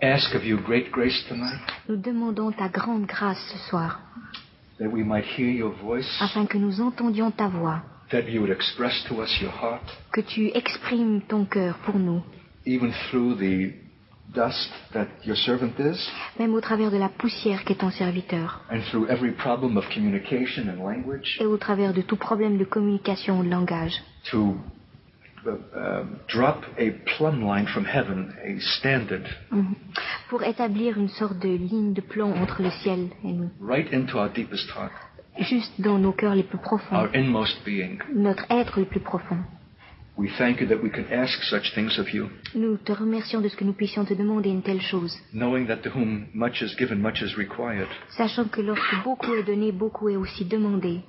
ask of you great grace tonight, Nous demandons ta grande grâce ce soir, that we might hear your voice, afin que nous entendions ta voix, that you would express to us your heart, que tu exprimes ton cœur pour nous, even through the dust that your servant is, même au travers de la poussière qu'est ton serviteur, and through every problem of communication and language, et au travers de tout problème de communication ou de langage, to drop a plumb line from heaven, a standard, pour établir une sorte de ligne de plomb entre le ciel et nous, right into our deepest heart, juste dans nos cœurs les plus profonds, our inmost being. notre être le plus profond. We thank you that we can ask such things of you, Nous te remercions de ce que nous puissions te demander une telle chose, knowing that to whom much is given, much is required. sachant que lorsque beaucoup est donné, beaucoup est aussi demandé.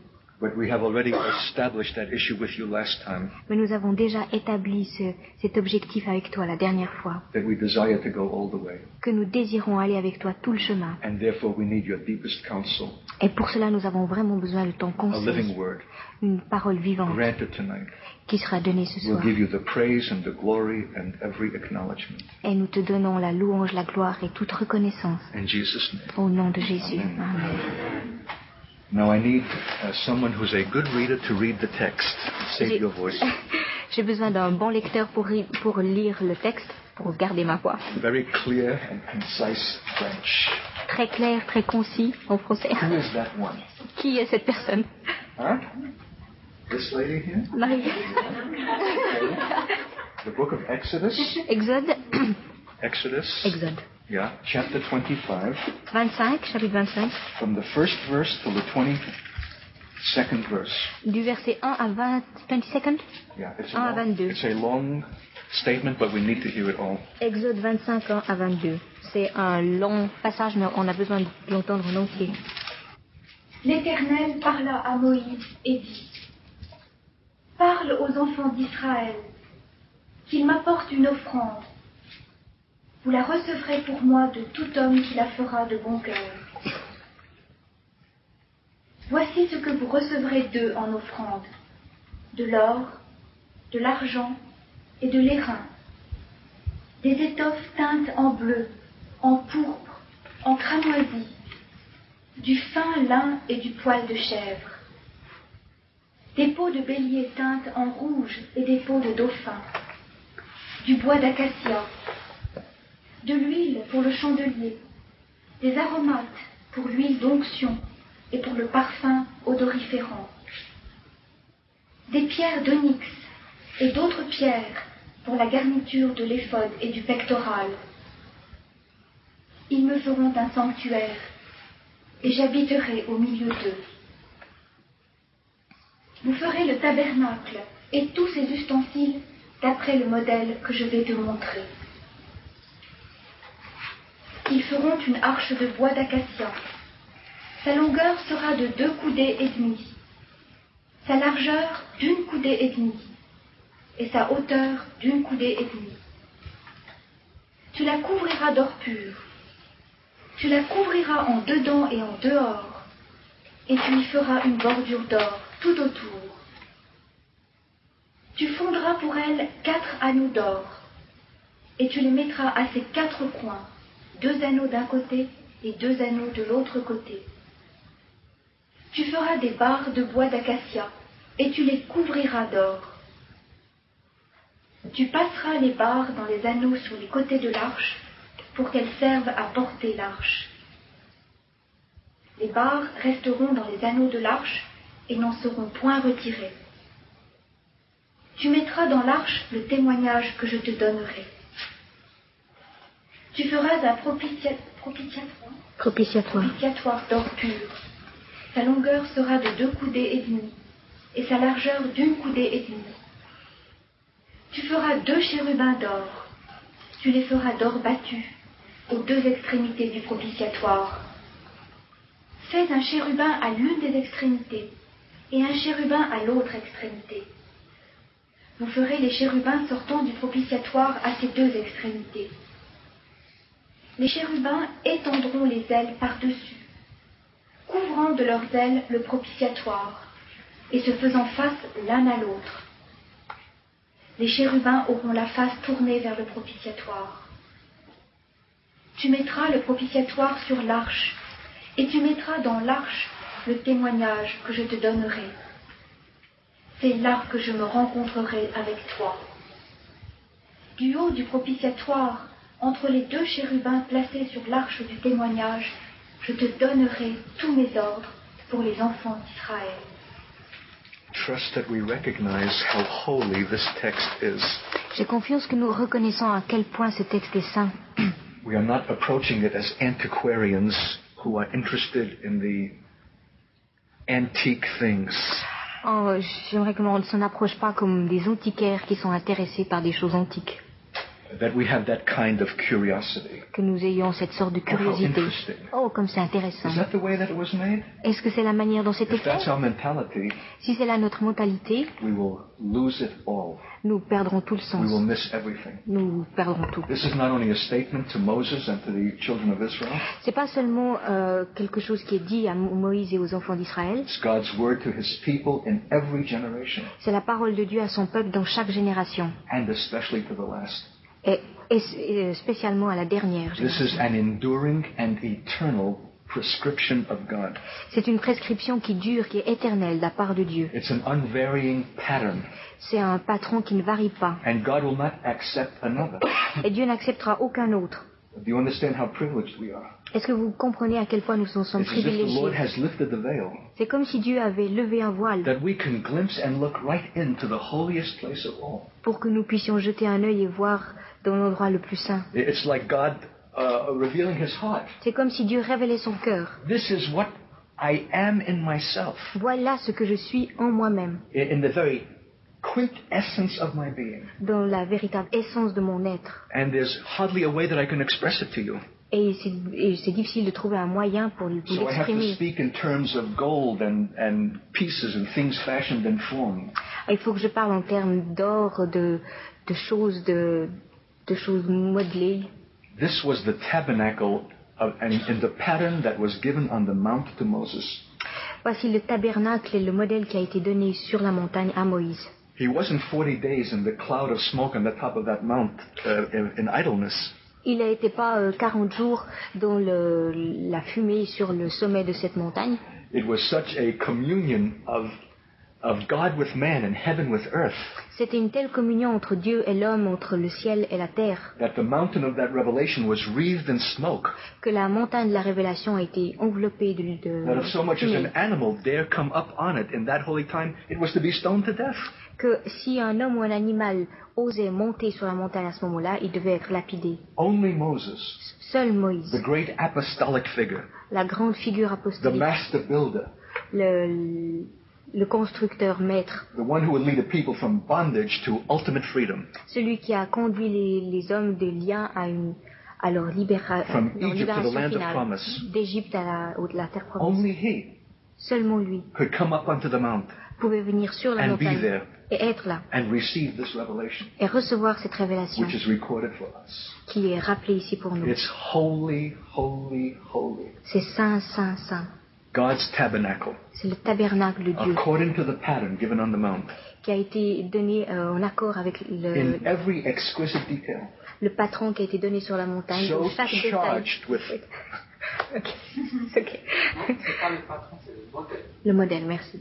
But we have already established that issue with you last time, Mais nous avons déjà établi cet objectif avec toi la dernière fois, that we desire to go all the way. que nous désirons aller avec toi tout le chemin. And therefore we need your deepest counsel, Et pour cela, nous avons vraiment besoin de ton a living conseil, word, une parole vivante granted tonight. qui sera donnée ce We'll soir. give you the praise and the glory and every acknowledgement. Et nous te donnons la louange, la gloire et toute reconnaissance. In Jesus' name. Au nom de Jésus. Amen. Amen. Now I need someone who's a good reader to read the text. Save J'ai- your voice. J'ai besoin d'un bon lecteur pour lire le texte, pour garder ma voix. Very clear and concise French. Très clair, très concis en français. Who is that one? Qui est cette personne? Huh? This lady here? Marie. The book of Exodus. Exode. Exodus. Exode. Yeah, chapter 25. 25, chapitre 25. From the first verse till the 22nd verse. Du verset 1 à 22nd. Yeah, it's 1 à 22. it's a long statement, but we need to hear it all. Exode 25, 1 à 22. C'est un long passage, mais on a besoin de l'entendre en entier. L'Éternel parla à Moïse et dit : Parle aux enfants d'Israël, qu'ils m'apportent une offrande. Vous la recevrez pour moi de tout homme qui la fera de bon cœur. Voici ce que vous recevrez d'eux en offrande : de l'or, de l'argent et de l'airain, des étoffes teintes en bleu, en pourpre, en cramoisi, du fin lin et du poil de chèvre, des peaux de bélier teintes en rouge et des peaux de dauphin, du bois d'acacia, de l'huile pour le chandelier, des aromates pour l'huile d'onction et pour le parfum odoriférant, des pierres d'onyx et d'autres pierres pour la garniture de l'éphod et du pectoral. Ils me feront un sanctuaire, et j'habiterai au milieu d'eux. Vous ferez le tabernacle et tous ses ustensiles d'après le modèle que je vais te montrer. Ils feront une arche de bois d'acacia. Sa longueur sera de 2 coudées et demie, sa largeur d'1 coudée et demie, et sa hauteur d'1 coudée et demie. Tu la couvriras d'or pur. Tu la couvriras en dedans et en dehors, et tu y feras une bordure d'or tout autour. Tu fondras pour elle 4 anneaux d'or, et tu les mettras à ses 4 coins, 2 anneaux d'un côté et 2 anneaux de l'autre côté. Tu feras des barres de bois d'acacia, et tu les couvriras d'or. Tu passeras les barres dans les anneaux sur les côtés de l'arche, pour qu'elles servent à porter l'arche. Les barres resteront dans les anneaux de l'arche et n'en seront point retirées. Tu mettras dans l'arche le témoignage que je te donnerai. Tu feras un propitiatoire d'or pur. Sa longueur sera de 2 coudées et demie, et sa largeur d'1 coudée et demie. Tu feras 2 chérubins d'or. Tu les feras d'or battu aux 2 extrémités du propitiatoire. Fais un chérubin à l'une des extrémités et un chérubin à l'autre extrémité. Vous ferez les chérubins sortant du propitiatoire à ces 2 extrémités. Les chérubins étendront les ailes par-dessus, couvrant de leurs ailes le propitiatoire et se faisant face l'un à l'autre. Les chérubins auront la face tournée vers le propitiatoire. Tu mettras le propitiatoire sur l'arche, et tu mettras dans l'arche le témoignage que je te donnerai. C'est là que je me rencontrerai avec toi. Du haut du propitiatoire, entre les deux chérubins placés sur l'arche du témoignage, je te donnerai tous mes ordres pour les enfants d'Israël. Trust that we recognize how holy this text is. J'ai confiance que nous reconnaissons à quel point ce texte est saint. We are not approaching it as antiquarians who are interested in the antique things. Oh, j'aimerais que l'on ne s'en approche pas comme des antiquaires qui sont intéressés par des choses antiques. That we have that kind of curiosity. Que nous ayons cette sorte de Oh, how curiosité. interesting. Oh, comme c'est intéressant. Is that the way that it was made? Est-ce que c'est la manière dont c'était If fait? that's our mentality, Si c'est là notre mentalité, we will lose it all. nous perdrons tout le We will sens. miss everything. Nous perdrons tout. This is not only a statement to Moses and to the children of Israel. C'est pas seulement quelque chose qui est dit à Moïse et aux enfants d'Israël. It's God's word to his people in every generation, C'est la parole de Dieu à son peuple dans chaque génération. and especially to the last. Et spécialement à la dernière This génération. is an enduring and eternal prescription of God. C'est une prescription qui dure, qui est éternelle de la part de Dieu. It's an unvarying pattern, C'est un patron qui ne varie pas. and God will not accept another. Et Dieu n'acceptera aucun autre. Do you understand how privileged we are? Est-ce que vous comprenez à quel point nous sommes It's as if the Lord privilégiés? has lifted the veil, C'est comme si Dieu avait levé un voile that we can glimpse and look right into the holiest place of all. pour que nous puissions jeter un œil et voir dans l'endroit le plus saint. It's like God revealing his heart. C'est comme si Dieu révélait son cœur. This is what I am in myself, Voilà ce que je suis en moi-même, in the very quintessence of my being. dans la véritable essence de mon être. And there's hardly a way that I can express it to you. Et c'est difficile de trouver un moyen pour vous So I have to l'exprimer. speak in terms of gold and pieces and things fashioned and formed. Il faut que je parle en termes d'or, de choses, de choses modelées. This was the tabernacle and in the pattern that was given on the mount to Moses. Voici le tabernacle et le modèle qui a été donné sur la montagne à Moïse. He wasn't 40 days in the cloud of smoke on the top of that mount in idleness. Il n'était pas 40 jours dans la fumée sur le sommet de cette montagne. It was such a communion of God with man and heaven with earth C'était une telle communion entre Dieu et l'homme, entre le ciel et la terre, that the mountain of that revelation was wreathed in smoke. que la montagne de la révélation a été enveloppée That if so much as fumée. an animal dare come up on it in that holy time, it was to be stoned to death. Que si un homme ou un animal osait monter sur la montagne à ce moment-là, il devait être lapidé. Only Moses, Seul Moïse, the great apostolic figure, la grande figure the apostolique, master builder, le constructeur maître, the one who would lead a people from bondage to ultimate freedom, celui qui a conduit les hommes de lien à leur, From leur Egypt to the libération land of finale, promise. d'Égypte à la terre promise. only he Seulement lui could come up onto the mount pouvait venir sur la and be montagne there et être là and receive this revelation, et recevoir cette révélation which is recorded for us. qui est rappelée ici pour nous. It's holy, holy, holy. C'est saint, saint, saint. God's tabernacle, C'est le tabernacle de Dieu according to the pattern given on the mount, qui a été donné en accord avec in every exquisite detail, le patron qui a été donné sur la montagne. so Dans chaque détail. charged with Ok. Ok. C'est pas le patron, c'est le modèle. Le modèle, merci.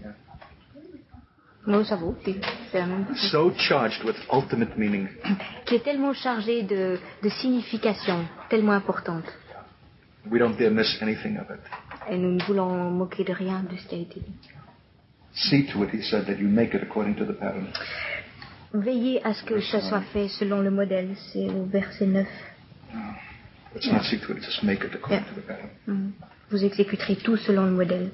Non, ça vaut, c'est la même chose. so charged with ultimate meaning. Qui est tellement chargé de signification, tellement importante. We don't dare miss anything of it. Et nous ne voulons moquer de rien de ce qui a été dit. See to it, he said, that you make it according to the pattern. Veillez à ce que ça soit fait selon le modèle, c'est au verset 9. Let's not see to it, just make it according to the pattern. Vous exécuterez tout selon le modèle.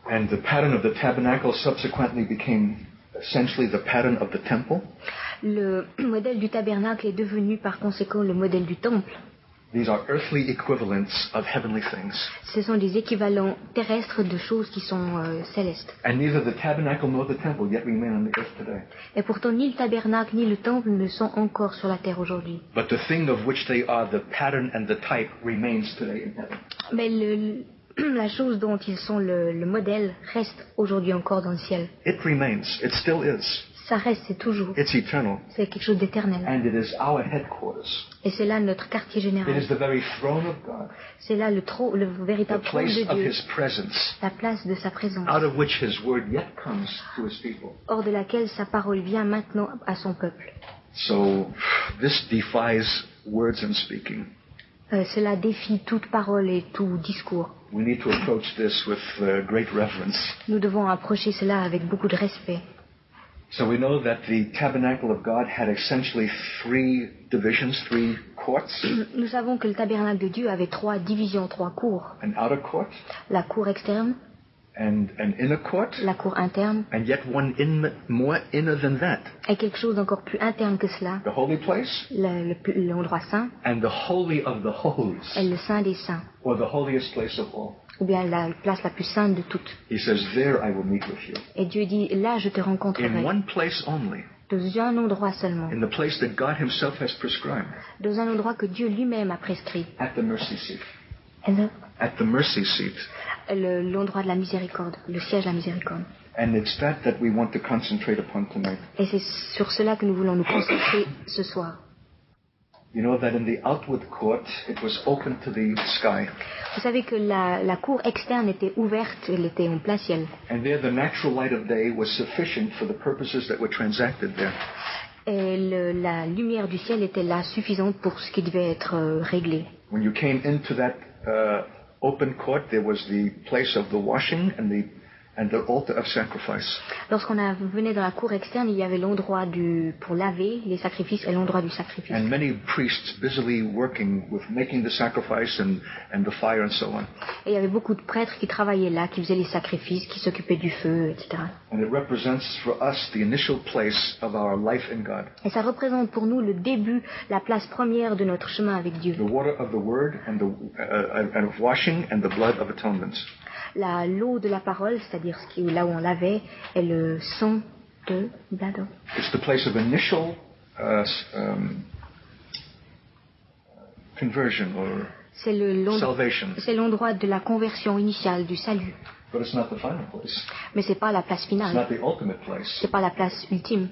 And the pattern of the tabernacle subsequently became essentially the pattern of the temple. Le modèle du tabernacle est devenu par conséquent le modèle du temple. These are earthly equivalents of heavenly things. Ce sont des équivalents terrestres de choses qui sont célestes. And neither the tabernacle nor the temple yet remain on the earth today. Et pourtant, ni le tabernacle ni le temple ne sont encore sur la terre aujourd'hui. But the thing of which they are the pattern and the type remains today in heaven. Mais la chose dont ils sont le modèle reste aujourd'hui encore dans le ciel. It remains. It still is. Ça reste, c'est toujours. It's eternal. C'est quelque chose d'éternel. And it is our headquarters. Et c'est là notre quartier It is général. the very throne of God, C'est là le the véritable trône place de of Dieu, His presence, la place de sa présence, out of which His word yet comes to His people. hors de laquelle sa parole vient maintenant à son peuple. So this defies words and speaking. Cela défie toute parole et tout discours. We need to approach this with great reverence. Nous devons approcher cela avec beaucoup de respect. So we know that the tabernacle of God had essentially three divisions, three courts: Nous savons que le tabernacle de Dieu avait 3 divisions, 3 cours. an outer court, La cour externe, and an inner court, la cour interne, and yet one more inner than that: et quelque chose d'encore plus interne que cela, the holy place l'endroit saint, and the holy of the holies, et le saint des saints, or the holiest place of all. ou bien la place la plus sainte de toutes. He says, there I will meet with you. Et Dieu dit, là je te In rencontrerai, one place only, dans un endroit seulement, in the place that God Himself has prescribed, dans un endroit que Dieu lui-même a prescrit. at the mercy seat. Et At the mercy seat. l'endroit de la miséricorde, le siège de la miséricorde. And it's that we want to concentrate upon tonight. Et c'est sur cela que nous voulons nous concentrer ce soir. You know that in the outward court, it was open to the sky. Vous savez que la cour externe était ouverte, elle était en plein ciel. And there the natural light of day was sufficient for the purposes that were transacted there. Et la lumière du ciel était là suffisante pour ce qui devait être réglé. When you came into that open court, there was the place of the washing and the altar of sacrifice. Lorsqu'on venait dans la cour externe, il y avait l'endroit pour laver les sacrifices et l'endroit du sacrifice. And many priests busily working with making the sacrifice and the fire and so on. Et il y avait beaucoup de prêtres qui travaillaient là, qui faisaient les sacrifices, qui s'occupaient du feu, etc. And it represents for us the initial place of our life in God. Et ça représente pour nous le début, la place première de notre chemin avec Dieu. The water of the word and of washing and the blood of atonement. L'eau de la parole, c'est-à-dire là où on lavait, et le sang de Blado. It's the place of initial conversion or salvation. C'est l'endroit de la conversion initiale, du salut. But it's not the final place. Mais c'est pas la place It's finale. not the ultimate place. C'est pas la place ultime.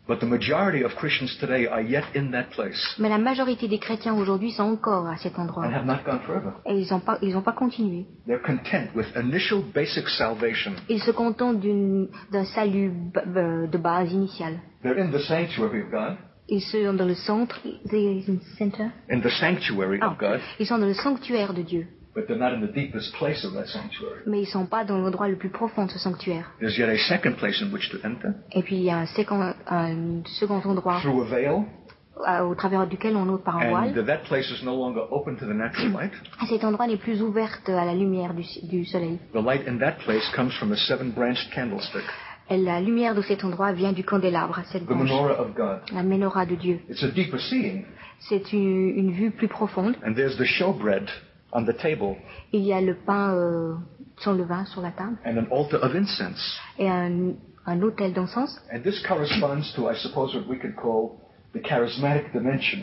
But the majority of Christians today are yet in that place Mais la majorité des chrétiens aujourd'hui sont encore à cet and endroit. have not gone further. Et ils ont pas continué. They're content with initial basic salvation. Ils se contentent d'un salut de base initial. They're in the sanctuary of God, Ils sont dans le centre, in the sanctuary of God, ils sont dans le sanctuaire de Dieu. but they're not in the deepest place of that sanctuary. Mais ils sont pas dans l'endroit le plus profond de ce sanctuaire. There's yet a second place in which to enter, Et puis il y a un second endroit through a veil, au travers duquel on entre par un and voile. that place is no longer open to the natural light. Et cet endroit n'est plus ouvert à la lumière du soleil. The light in that place comes from a 7-branched candlestick, Et la lumière de cet endroit vient du candélabre, cette the branche, menorah of God. la menorah de Dieu. It's a deeper seeing. C'est une vue plus profonde. And there's the showbread on the table Il y a le pain sans levain sur la table and an altar of incense. et un autel d'encens. And this corresponds to, I suppose, what we could call the charismatic dimension.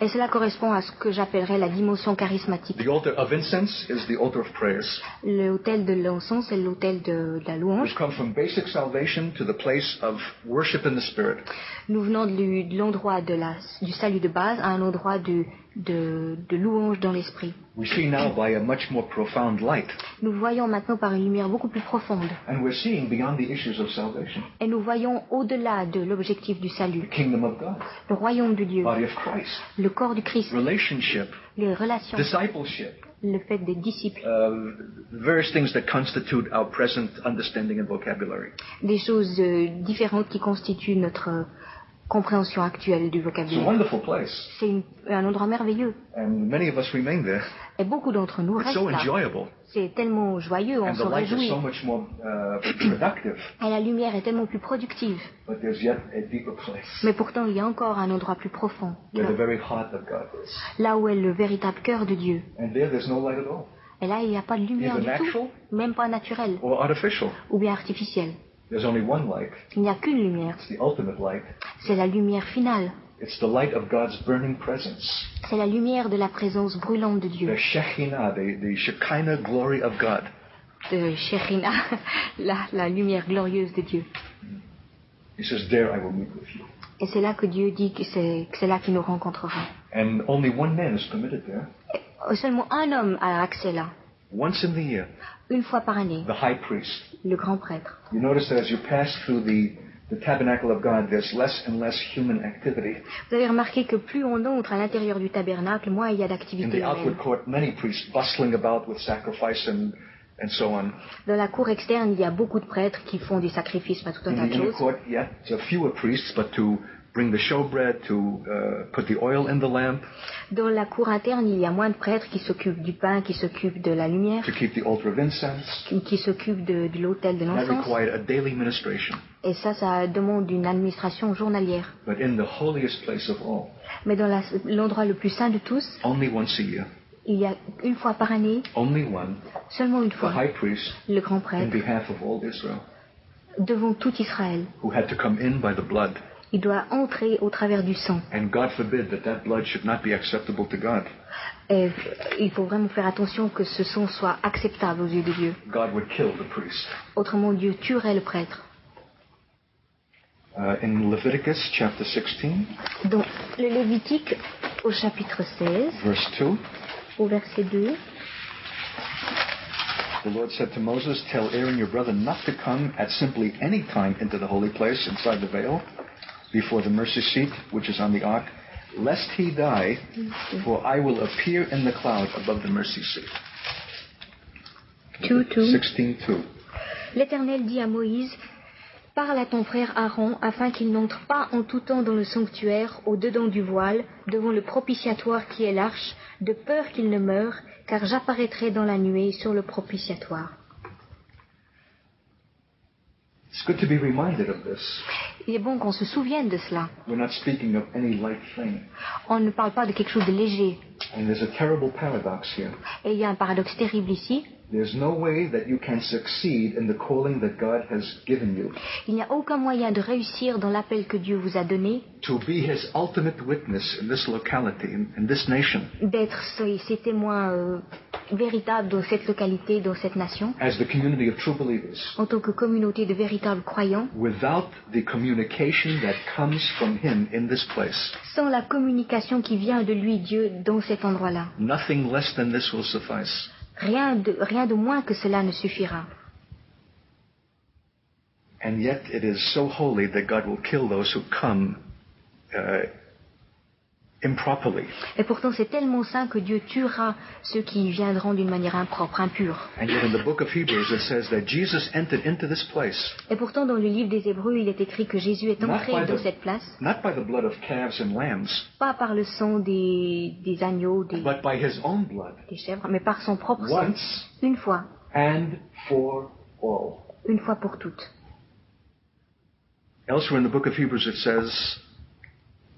Et cela correspond à ce que j'appellerais la dimension charismatique. The altar of incense is the altar of prayers, L'autel de l'encens, c'est l'autel de la louange. which comes from basic salvation to the place of worship in the Spirit. Nous venons de l'endroit du salut de base à un endroit de louange dans l'esprit. We see now by a much more profound light, Nous voyons maintenant par une lumière beaucoup plus profonde. and we're seeing beyond the issues of salvation, Et nous voyons au-delà de l'objectif du the salut, kingdom of God, le royaume de Dieu, body of Christ, le corps du Christ, relationship, les relations, discipleship, le fait des disciples, various things that constitute our present understanding and vocabulary. des choses différentes qui constituent notre compréhension actuelle du It's a vocabulaire. wonderful place, C'est un endroit merveilleux. and many of us remain there. Et beaucoup d'entre nous It's restent so là. enjoyable, C'est tellement joyeux, on and se the light is réjouit. so much more productive, Et la lumière est tellement plus productive. but there's yet a deeper place, Mais pourtant, il y a encore un endroit plus profond, where the very heart of God is. là où est le véritable cœur de Dieu. And there's no light at all, Et là, il n'y a pas de lumière Either du natural tout, même pas naturelle, or artificial. ou bien artificielle. There's only one light. Il n'y a qu'une lumière. It's the ultimate light. C'est la lumière finale. It's the light of God's burning presence. C'est la lumière de la présence brûlante de Dieu. The Shekinah, the Shekinah glory of God. De Shekinah, la lumière glorieuse de Dieu. He says, there I will meet with you. Et c'est là que Dieu dit que c'est là qu'il nous rencontrera. And only one man is permitted there. Et seulement un homme a accès là, Once in the year, une fois par année, the high priest. le grand prêtre. You notice that as you pass through the tabernacle of God, there's less and less human activity. Vous avez remarqué que plus on entre à l'intérieur du tabernacle, moins il y a In d'activité the outward humaine. court, many priests bustling about with sacrifice and so on. Dans la cour externe, il y a beaucoup de prêtres qui font des sacrifices, pas tout un In tas the de inner choses. court, yeah, there are fewer priests, but to bring the showbread, to put the oil in the lamp, Dans la cour interne, il y a moins de prêtres qui s'occupent du pain, qui s'occupent de la lumière, to keep the altar of incense. qui s'occupent de l'autel de That l'encens. required a daily ministration. Et ça demande une administration journalière. But in the holiest place of all, Mais dans l'endroit le plus saint de tous, only once a year, il y a une fois par année, only one, seulement une the fois, high priest, le grand in prêtre, behalf of all Israel, devant tout Israël. who had to come in by the blood. Il doit entrer au travers du sang. And God forbid that that blood should not be acceptable to God. Et il faut vraiment faire attention que ce sang soit acceptable aux yeux de Dieu. God would kill the priest. Autrement, Dieu tuerait le prêtre. In Leviticus chapter 16, Dans le Lévitique, au chapitre 16, verse 2, au verset 2, the Lord said to Moses, tell Aaron your brother not to come at simply any time into the holy place inside the veil, before the mercy seat, which is on the ark, lest he die, for I will appear in the cloud above the mercy seat. 16:2. L'Éternel dit à Moïse, parle à ton frère Aaron afin qu'il n'entre pas en tout temps dans le sanctuaire au-dedans du voile, devant le propitiatoire qui est l'arche, de peur qu'il ne meure, car j'apparaîtrai dans la nuée sur le propitiatoire. It's good to be reminded of this. Il est bon qu'on se souvienne de cela. We're not speaking of any light thing. On ne parle pas de quelque chose de léger. And there's a terrible paradox here. Et il y a un paradoxe terrible ici. There's no way that you can succeed in the calling that God has given you Il n'y a aucun moyen de réussir dans l'appel que Dieu vous a donné, to be His ultimate witness in this locality, in this nation, d'être ses témoins véritables dans cette localité, dans cette nation, as the community of true believers, en tant que communauté de véritables croyants, without the communication that comes from Him in this place. sans la communication qui vient de lui, Dieu, dans cet endroit-là. Nothing less than this will suffice. Rien de moins que cela ne suffira. And yet it is so holy that God will kill those who come improperly. Et pourtant, c'est tellement saint que Dieu tuera ceux qui viendront d'une manière impropre, impure. And yet in the book of Hebrews it says that Jesus entered into this place Et pourtant, dans le livre des Hébreux, il est écrit que Jésus est Not entré by dans the- cette place, not by the blood of calves and lambs, pas par le sang des agneaux, but by His own blood, des chèvres, mais par son propre sang. once Une fois and for all. pour toutes. Elsewhere in the book of Hebrews it says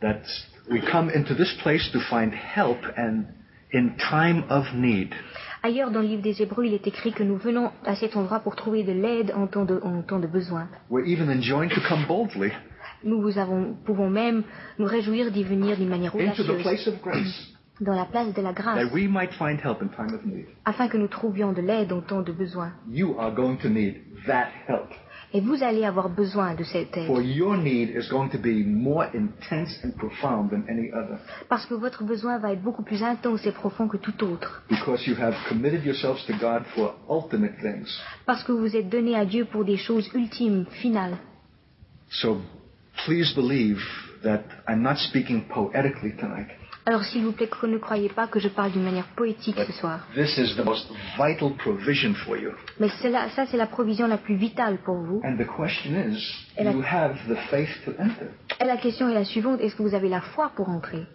that we come into this place to find help and in time of need. Ailleurs dans le livre des Hébreux, il est écrit que nous venons à cet endroit pour trouver de l'aide en temps de besoin. We're even enjoined to come boldly Pouvons même nous réjouir d'y venir d'une manière into the audacieuse, place of grace dans la place de la grâce, that we might find help in time of need. afin que nous trouvions de l'aide en temps de besoin. You are going to need that help. Et vous allez avoir besoin de cette For aide, your need is going to be more intense and profound than any other. parce que votre besoin va être beaucoup plus intense et profond que tout autre, Because you have committed yourselves to God for ultimate things. parce que vous êtes donné à Dieu pour des choses ultimes, finales. So please believe that I'm not speaking poetically tonight. Alors s'il vous plaît, ne croyez pas que je parle d'une manière poétique But ce soir. this is the most vital provision for you. Mais ça, c'est la provision la plus vitale pour vous. And the question is, And do you have the faith to enter? Et la question est la suivante, est-ce que vous avez la foi pour entrer?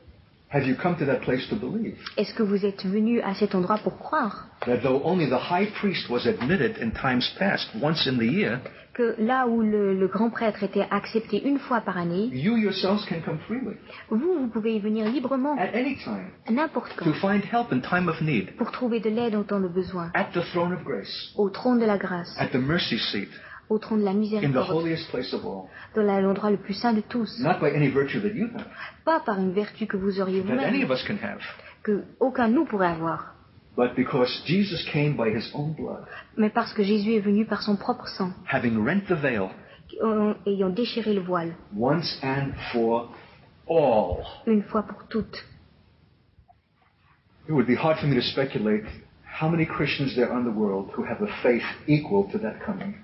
Have you come to that place to believe? Est-ce que vous êtes venu à cet endroit pour croire That though only the high priest was admitted in times past, once in the year, que là où le grand prêtre était accepté une fois par année, you yourselves can come freely, vous pouvez y venir librement, at any time, n'importe to quand, find help in time of need, pour trouver de l'aide en temps de besoin, at the throne of grace, au trône de la grâce, at the mercy seat, au trône de la in the miséricorde, holiest place of all. dans l'endroit le plus saint de tous, Not by any virtue that you have, pas par une vertu que vous auriez that any vous-même, of us can have, que aucun de nous pourrait avoir, but because Jesus came by His own blood, mais parce que Jésus est venu par son propre sang, having rent the veil, ayant déchiré le voile, once and for all. une fois pour toutes. It would be hard for me to speculate how many Christians there are in the world who have a faith equal to that coming,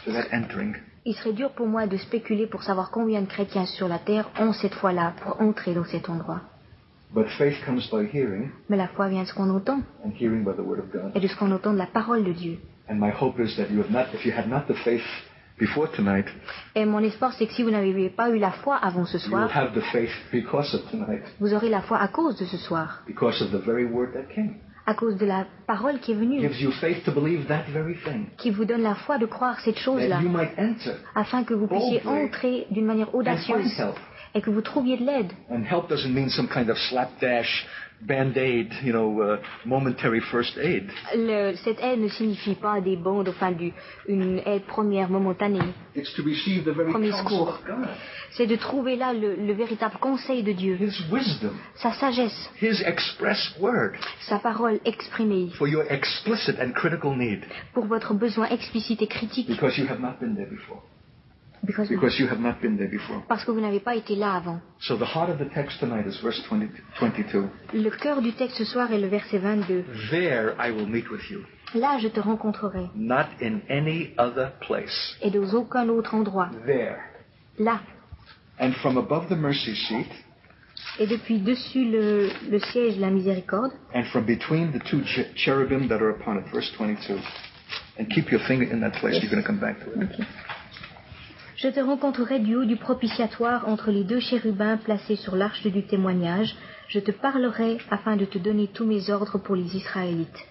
to that entering. Il serait dur pour moi de spéculer pour savoir combien de chrétiens sur la terre ont cette foi-là pour entrer dans cet endroit. But faith comes by hearing, Mais la foi vient de ce qu'on entend, and hearing by the word of God. et de ce qu'on entend de la parole de Dieu. And my hope is that if you had not the faith before tonight, Et mon espoir, c'est que si vous n'avez pas eu la foi avant ce you will soir, have the faith because of tonight, vous aurez la foi à cause de ce soir, because of the very word that came. à cause de la parole qui est venue, Gives you faith to believe that very thing, qui vous donne la foi de croire cette chose-là, that you might enter afin que vous puissiez boldly entrer d'une manière and find audacieuse help. et que vous trouviez de l'aide. And help doesn't mean some kind of slapdash, band-aid, momentary first aid. Cette aide ne signifie pas des bandes, enfin une aide première momentanée. It's to receive the very Premier counsel secours. of God, C'est de trouver là le véritable conseil de Dieu, His wisdom, sa sagesse, His express word sa parole exprimée for your explicit and critical need, pour votre besoin explicite et critique, because you have not been there before. because Because you have not been there before. parce que vous n'avez pas été là avant. So the heart of the text tonight is verse 22. Le cœur du texte ce soir est le verset 22. There I will meet with you, Là, je te rencontrerai, not in any other place. et dans aucun autre endroit. There. Là, And from above the mercy seat, et depuis dessus le siège de la miséricorde, and from between the two cherubim that are upon it, verse 22. And keep your finger in that place. Yes. You're going to come back to it. ok. Je te rencontrerai du haut du propitiatoire entre les deux chérubins placés sur l'arche du témoignage. Je te parlerai afin de te donner tous mes ordres pour les Israélites.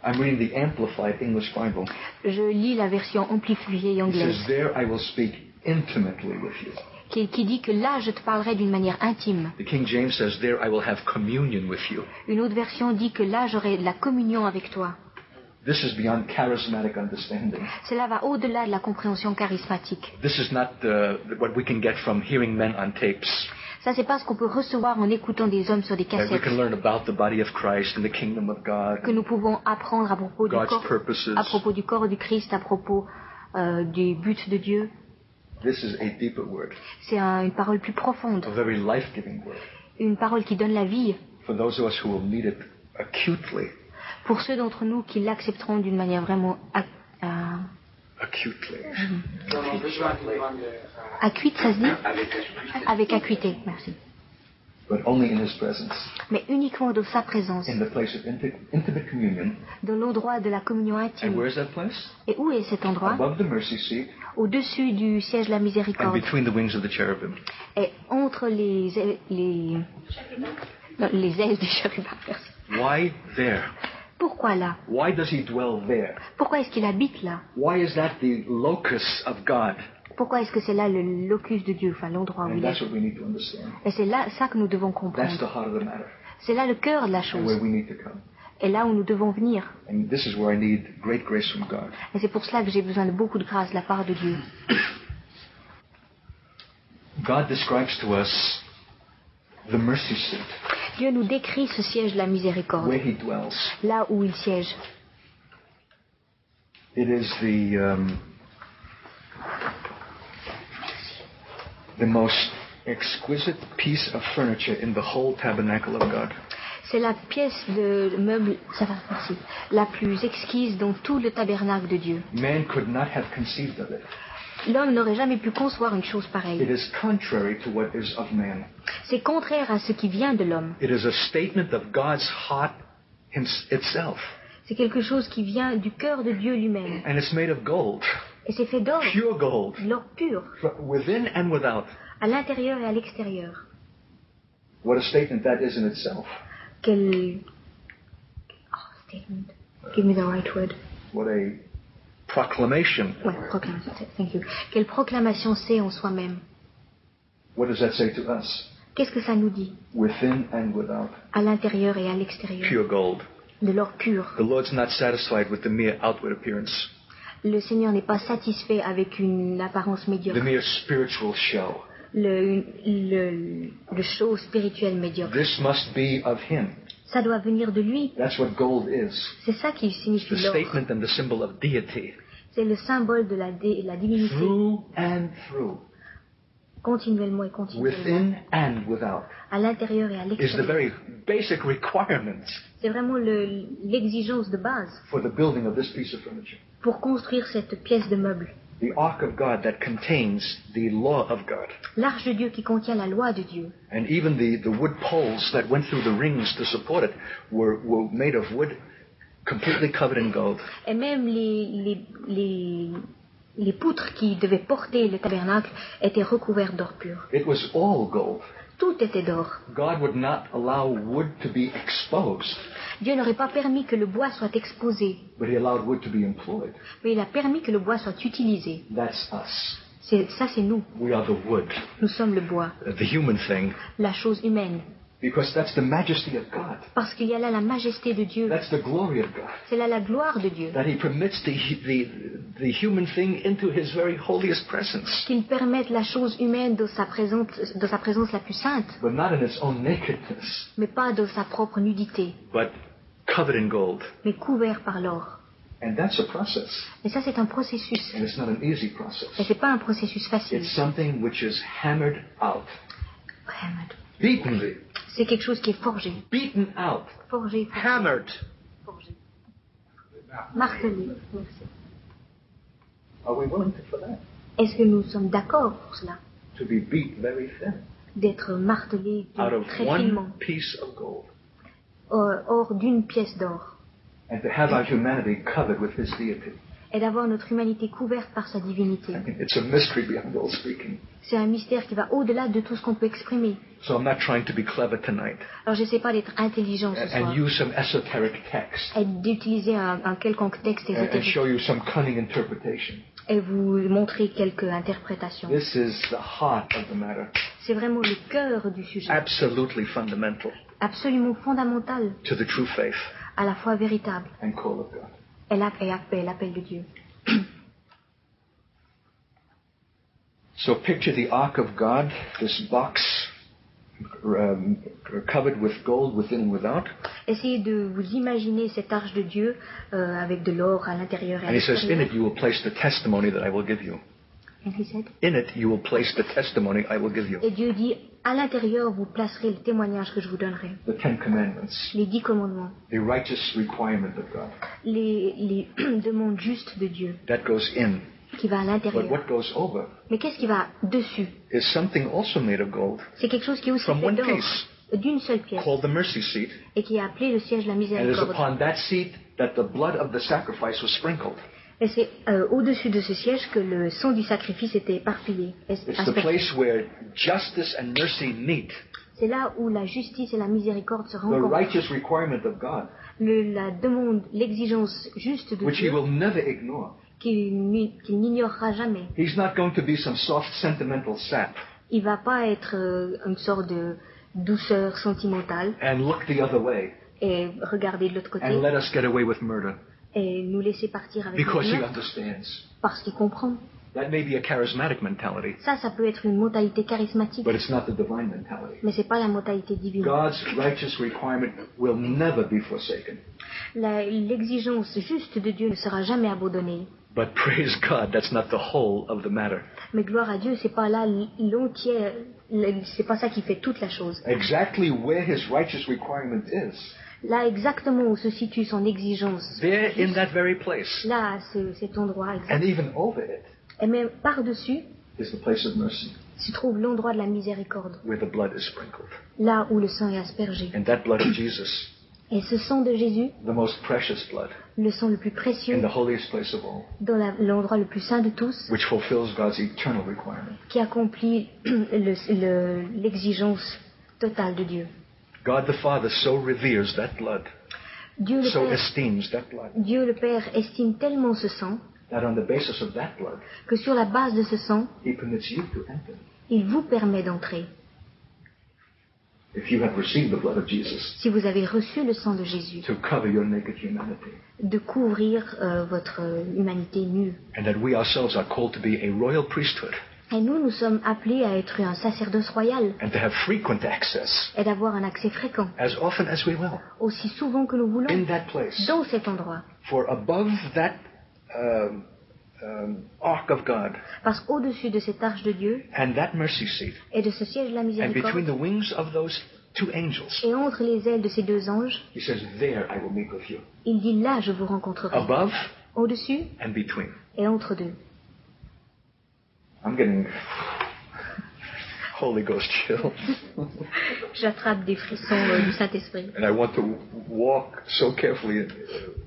I'm reading the Amplified English Bible. Je lis la version amplifiée It anglaise says, there I will speak intimately with you. qui dit que là, je te parlerai d'une manière intime. The King James says, there I will have communion with you. Une autre version dit que là, j'aurai de la communion avec toi. This is beyond charismatic understanding. Cela va au-delà de la compréhension charismatique. This is not what we can get from hearing men on tapes. Ça, c'est pas ce qu'on peut recevoir en écoutant des hommes sur des That we cassettes. can learn about the body of Christ and the kingdom of God, Que nous pouvons apprendre à propos God's du corps du Christ, à propos du but de Dieu. This is a deeper word, C'est une parole plus profonde, a very life-giving word. une parole qui donne la vie For those of us who will need it acutely, pour ceux d'entre nous qui l'accepteront d'une manière vraiment acutely. On a besoin acuite, ça se dit avec acuité, merci. But only in His presence, Mais uniquement dans sa présence, in the place of intimate communion. dans l'endroit de la communion And intime. where's that place? Et où est cet endroit? Above the mercy seat Au-dessus du siège de la and miséricorde between the wings of the cherubim. et entre les ailes des chérubins. Merci. Why there? Pourquoi là? Why does He dwell there? Pourquoi est-ce qu'il habite là? Why is that the locus of God? Pourquoi est-ce que c'est là le locus de Dieu, enfin l'endroit où And il that's est? what we need to understand. Et c'est là ça que nous devons That's comprendre. the heart of the matter, C'est là le cœur de la and where chose. we need to come. Et là où nous devons venir. And this is where I need great grace from God. Et c'est pour cela que j'ai besoin de beaucoup de grâce de la part de Dieu. God describes to us the mercy seat, Dieu nous décrit ce siège de la miséricorde, where He dwells. là où il siège. It is the most exquisite piece of furniture in the whole tabernacle of God. C'est la pièce de meuble, ça va, merci, la plus exquise dans tout le tabernacle de Dieu. Man could not have conceived of it. L'homme n'aurait jamais pu concevoir une chose It pareille. is contrary to what is of man. C'est contraire à ce qui vient de l'homme. It is a statement of God's heart itself. C'est quelque chose qui vient du cœur de Dieu lui-même. And it's made of gold, Et c'est fait d'or, pure gold, de l'or pur, within and without. à l'intérieur et à l'extérieur. What a statement that is in itself. Quel... statement. Give me the right word. What a proclamation. Ouais, proclamation, thank you. Quelle proclamation c'est en soi-même. What does that say to us? Qu'est-ce que ça nous dit? Within and without. À l'intérieur et à l'extérieur. Pure gold. De l'or pur. The Lord's not satisfied with the mere outward appearance, Le Seigneur n'est pas satisfait avec une apparence the médiocre. mere spiritual show. Le show spirituel médiocre. This must be of Him. Ça doit venir de lui. That's what gold is. C'est ça qui signifie The l'or. statement and the symbol of deity. C'est le symbole de la divinité, through and through, continuellement et continuellement, within and without, à l'intérieur et à is the l'extérieur. very basic requirement C'est vraiment l'exigence de base for the building of this piece of furniture. pour construire cette pièce de meuble. The ark of God that contains the law of God. L'arche de Dieu qui contient la loi de Dieu. And even the wood poles that went through the rings to support it were made of wood completely covered in gold. Et même les poutres qui devaient porter le tabernacle étaient recouvertes d'or pur. It was all gold. Tout était d'or. God would not allow wood to be exposed, Dieu n'aurait pas permis que le bois soit exposé, but He allowed wood to be employed. mais il a permis que le bois soit utilisé. That's us. Ça, c'est nous. We are the wood, Nous sommes le bois, the human thing, la chose humaine. because that's the majesty of God. Parce qu'il y a là la majesté de Dieu. That's the glory of God. C'est là la gloire de Dieu. That He permits the human thing into His very holiest presence, Qu'il permette la chose humaine dans sa présence la plus sainte, but not in its own nakedness, mais pas dans sa propre nudité, but covered in gold. mais couvert par l'or. And that's a process, Et ça, c'est un processus. and it's not an easy process. Et c'est pas un processus facile. It's something which is hammered out, Vraiment. beaten, C'est quelque chose qui est forgé. beaten out, Forgé. hammered. Forgé. Martelé. Are we willing for that? Est-ce que nous sommes d'accord pour cela? To be beat very thin D'être martelé out of très finement, one piece of gold, hors d'une pièce d'or. and to have our humanity covered with His deity. Et d'avoir notre humanité couverte par sa divinité. It's a mystery beyond all speaking. C'est un mystère qui va au-delà de tout ce qu'on peut exprimer. So I'm not trying to be clever tonight Alors j'essaie pas d'être intelligent ce soir and use some esoteric text et d'utiliser un quelconque texte and ésotérique show you some cunning interpretation. et vous montrer quelques interprétations. This is the heart of the matter, C'est vraiment le cœur du sujet, absolutely fundamental absolument fondamental to the true faith à la foi véritable and call of God. et l'appel de Dieu. So picture the ark of God, this box covered with gold within and without. Essayez de vous imaginer cette arche de Dieu avec de l'or à l'intérieur et à And He says, in l'extérieur. it you will place the testimony that I will give you. And he said, In it you will place the testimony I will give you. et Dieu dit, à l'intérieur vous placerez le témoignage que je vous donnerai. The Ten Commandments, Les 10 commandements, the righteous requirement of God. les demandes justes de Dieu That goes in. qui va à But l'intérieur. what goes over Mais qu'est-ce qui va dessus? is something also made of gold C'est quelque chose qui est aussi from fait one d'or, piece d'une seule pièce, called the mercy seat. et qui est appelé le siège de la And it is miséricorde. upon that seat that the blood of the sacrifice was sprinkled. Et c'est au-dessus de ce siège que le sang du sacrifice était éparpillé. It's the place where justice and mercy meet. C'est là où la justice et la miséricorde se The rencontrent. righteous requirement of God, La demande, l'exigence juste de which He Dieu, will never ignore. qu'il n'ignorera jamais. He's not going to be some soft, sentimental sap Il va pas être une sorte de douceur sentimentale and look the other way et regarder de l'autre côté and let us get away with murder et nous laisser partir avec because le He meurtre understands. parce qu'il comprend. That may be a charismatic mentality, Ça peut être une mentalité charismatique, but it's not the divine mentality. mais c'est pas la mentalité divine. God's righteous requirement will never be forsaken. L'exigence juste de Dieu ne sera jamais abandonnée. But praise God, that's not the whole of the matter. Mais gloire à Dieu, c'est pas là l'entier, c'est pas ça qui fait toute la chose. Exactly where His righteous requirement is, Là exactement où se situe son exigence, there in that very place, là cet endroit exact. and even over it, Et même par-dessus is the place of mercy, se trouve l'endroit de la miséricorde, where the blood is sprinkled. là où le sang est aspergé. And that blood of Jesus, Et ce sang de Jésus, the most precious blood, le sang le plus in précieux, the holiest place of all, dans l'endroit le plus saint de tous, which fulfills God's eternal requirement. qui accomplit l'exigence totale de Dieu. God the Father so reveres that blood, Dieu le, so Père, esteems that blood, Dieu le Père estime tellement ce sang that on the basis of that blood, que sur la base de ce sang, He permits you to enter. il vous permet d'entrer. If you have received the blood of Jesus, Si vous avez reçu le sang de Jésus, to cover your naked humanity, de couvrir votre humanité nue. and that we ourselves are called to be a royal priesthood, Et nous sommes appelés à être un sacerdoce royal and to have frequent access, et d'avoir un accès fréquent, as often as we will, aussi souvent que nous voulons, in that place. dans cet endroit. For above that ark of God Parce qu'au-dessus de cette arche de Dieu and that mercy seat, et de ce siège de la and between miséricorde, the wings of those two angels, et entre les ailes de ces deux anges, he says, there I will meet with you. il dit là je vous rencontrerai. Above Au-dessus and between. et entre deux. I'm getting Holy Ghost chill. J'attrape des frissons du Saint-Esprit. And I want to walk so carefully,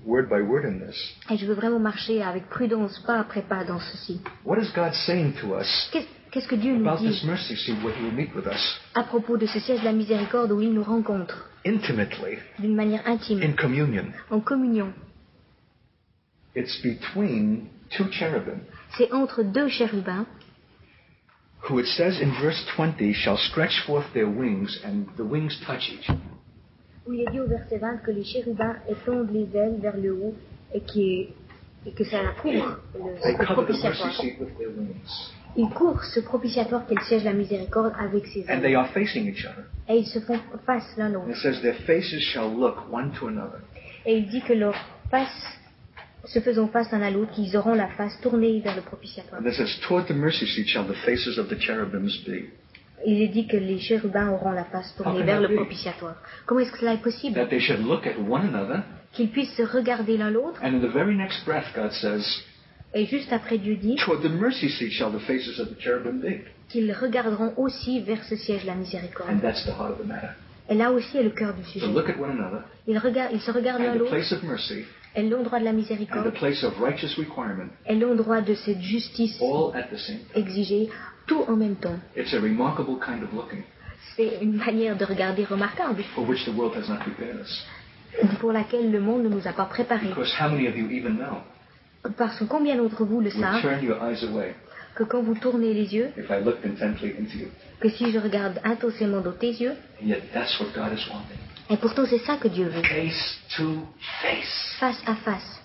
word by word in this. Et je veux vraiment marcher avec prudence, pas après pas dans ceci. What is God saying to us Qu'est-ce que Dieu nous about this dit mercy seat where He will meet with us à propos de ce siège de la miséricorde où il nous rencontre intimately d'une manière intime, in communion? en communion? It's between two cherubim, C'est entre deux chérubins, who it says in verse 20 shall stretch forth their wings, and the wings touch each other. où il est dit au verset 20 que les chérubins étendent les ailes vers le haut et que ça court They le cover the propitiatoire. mercy seat with their wings, Ils courent ce propitiatoire qu'est le siège de la miséricorde avec ses and they ailes. are facing each other. Et ils se font face l'un And it l'autre. says their faces shall look one to another. Et il dit que leurs faces se faisant face l'un à l'autre, qu'ils auront la face tournée vers le propitiatoire. And it says, toward the mercy seat shall the faces of the cherubims be. Il est dit que les chérubins auront la face tournée How can vers that le be? propitiatoire. Comment est-ce que cela est possible? That they should look at one another. Qu'ils puissent se regarder l'un l'autre. And in the very next breath, God says, Et juste après, Dieu dit toward the mercy seat shall the faces of the cherubim be. qu'ils regarderont aussi vers ce siège de la And miséricorde. that's the heart of the matter. Et là aussi est le cœur du To sujet. look at one another, Ils se regardent l'un and the l'autre, place of mercy, et l'endroit de la and the miséricorde, place of righteous requirement, et l'endroit de cette justice all at the same time. exigée, tout en même temps. It's a remarkable kind of looking C'est une manière de regarder remarquable, for which the world has not prepared us. pour laquelle le monde ne nous a pas préparés. Because how many of you even know Parce que combien d'entre vous le would savent turn your eyes away que quand vous tournez les yeux, if I looked intently into you? que si je regarde intensément dans tes yeux, And yet that's what God is wanting. et pourtant c'est ça que Dieu veut, Face to face. face à face.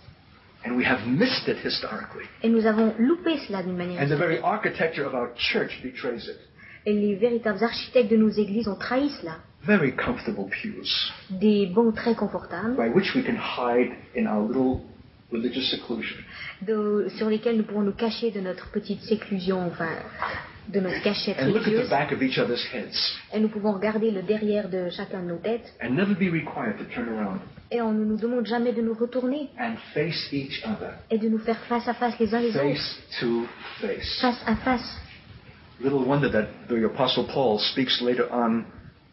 And we have missed it historically. Et nous avons loupé cela d'une manière And the very historique. architecture of our church betrays it. Et les véritables architectes de nos églises ont trahi cela. Very comfortable pews Des bancs très confortables, by which we can hide in our little religious seclusion. sur lesquels nous pourrons nous cacher de notre petite séclusion, enfin, de notre cachette And look at the religieuse. back of each other's heads Et nous pouvons regarder le derrière de chacun de nos têtes. and never be required to turn around Et on ne nous demande jamais de nous retourner and face each other. et de nous faire face à face les uns les autres. Face to face. Face à face. Little wonder that the Apostle Paul speaks later on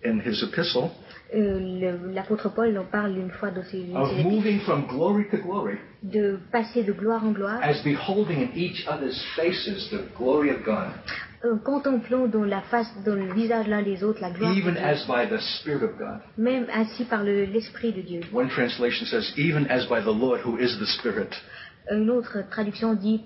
in his epistle L'apôtre Paul en parle une fois dans ses of épîtres, moving from glory to glory de passer de gloire en gloire, as beholding in each other's faces the glory of God, contemplant dans le visage l'un des autres la gloire de even Dieu, as by the Spirit of God. même ainsi par l'Esprit de Dieu. One translation says, even as by the Lord who is the Spirit, Une autre traduction dit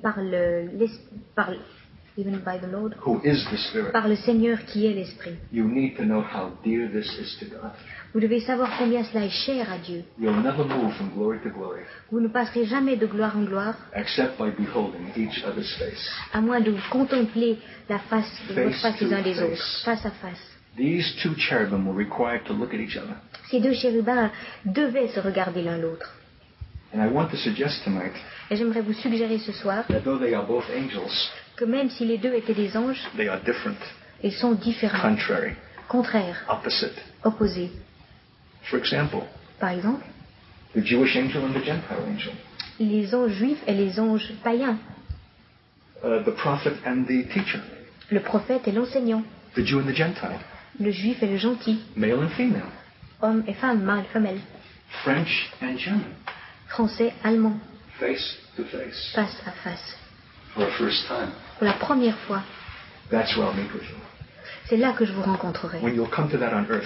even by the Lord, who is the Spirit. par le Seigneur qui est l'Esprit. You need to know how dear this is to God. Vous devez savoir combien cela est cher à Dieu. You'll never move from glory to glory Vous ne passerez jamais de gloire en gloire, except by beholding each other's face. à moins de contempler la face de votre face les uns des Face to autres, face à face. These two cherubim were required to look at each other. Ces deux chérubins devaient se regarder l'un l'autre. And I want to suggest tonight Et j'aimerais vous suggérer ce soir that though they are both angels, que même si les deux étaient des anges, they are different, ils sont différents, contrary, contraires, opposite. opposés. For example, Par exemple, the Jewish angel and the Gentile angel, les anges juifs et les anges païens, the prophet and the teacher, le prophète et l'enseignant, the Jew and the Gentile, le juif et le gentil, male and female, homme et femme, mâle, femelle, French and German, français, allemand, face to face, face à face. for a first time. Pour la première fois, That's where I'll meet with you. c'est là que je vous rencontrerai. When you'll come to that on earth,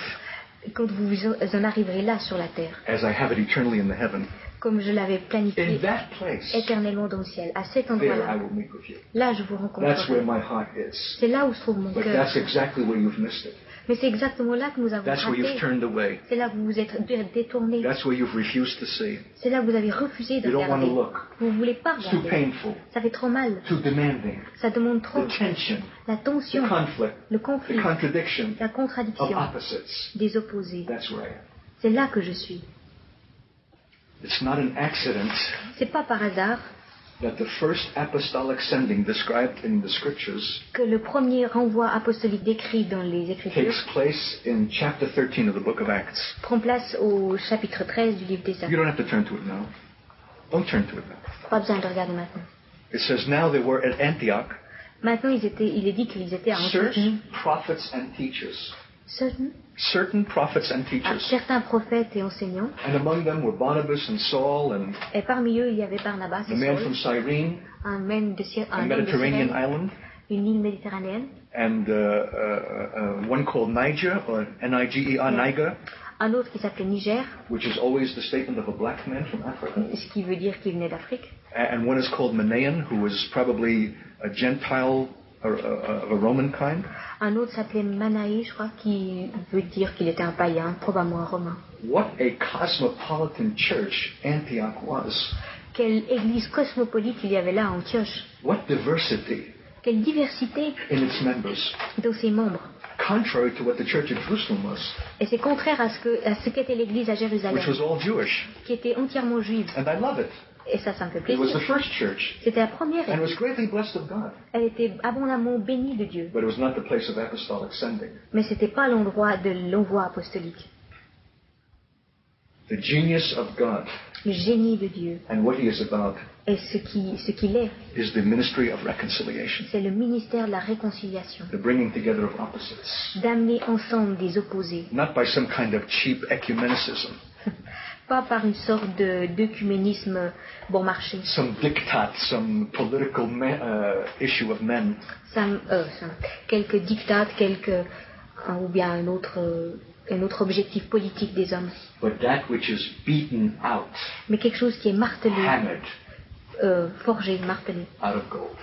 Quand vous en arriverez là sur la terre, as I have it eternally in the heaven, comme je l'avais in planifié that place, éternellement dans le ciel, à cet there I endroit-là, will meet with you. là je vous That's where rencontrerai. my heart is. C'est là où se trouve mon But cœur. that's exactly where you've missed it. Mais c'est exactement là que nous avons That's where you've raté. turned away. C'est là que vous vous êtes détourné. That's where you've refused to see. C'est là que vous avez refusé de You don't want to regarder. look. Vous ne voulez pas It's too regarder. painful, Ça fait trop mal. too demanding. Ça demande trop. The tension, La the tension, conflict, le the conflit, contradiction la of contradiction opposites. des opposés. That's where I am. C'est là que je suis. It's not an accident C'est pas par hasard that the first apostolic sending described in the scriptures que le premier renvoi apostolique décrit dans les Écritures takes place in chapter 13 of the book of Acts. prend place au chapitre 13 du livre des You Actes. don't have to turn to it now. Don't turn to it now. Pas besoin de regarder maintenant. It says, now they were at Antioch Maintenant, il est dit qu'ils étaient à Antioche. certain prophets and teachers. Certain prophets and À teachers. certains prophètes et enseignants. And among them were Barnabas and Saul and Et parmi eux, il y avait Barnabas the et man Saul, from Cyrene, un homme de a Cyrène, Mediterranean island, une île méditerranéenne, and one called Niger, or Niger, Niger, un autre qui s'appelait Niger, which is always the statement of a black man from Africa. ce qui veut dire qu'il venait d'Afrique. And one is called Manaen, who was probably a Gentile or of a Roman kind. Un autre s'appelait Manaï, je crois, qui veut dire qu'il était un païen, probablement un romain. What a cosmopolitan church Antioch was. Quelle église cosmopolite il y avait là à Antioche. What diversity Quelle diversité in its members. dans ses membres. Contrary to what the church at Jerusalem was, Et c'est contraire à ce qu'était l'église à Jérusalem, which was all Jewish. qui était entièrement juive. And I love it. Et ça me fait It was the plaisir. first church, C'était la première and it église. was greatly blessed of God. Elle était abondamment bénie de Dieu. But it was not the place of apostolic sending. Mais ce n'était pas l'endroit de l'envoi apostolique. The genius of God Le génie de Dieu and what He is about et ce qu'il est, is the ministry of reconciliation, c'est le ministère de la réconciliation. the bringing together of opposites, D'amener ensemble des opposés. not by some kind of cheap ecumenicism, Pas par une sorte d'œcuménisme bon marché. some diktat, some political issue of men, Quelques dictates, ou bien un autre objectif politique des hommes. but that which is beaten out, Mais quelque chose qui est martelé, hammered forgé, martelé, out of gold.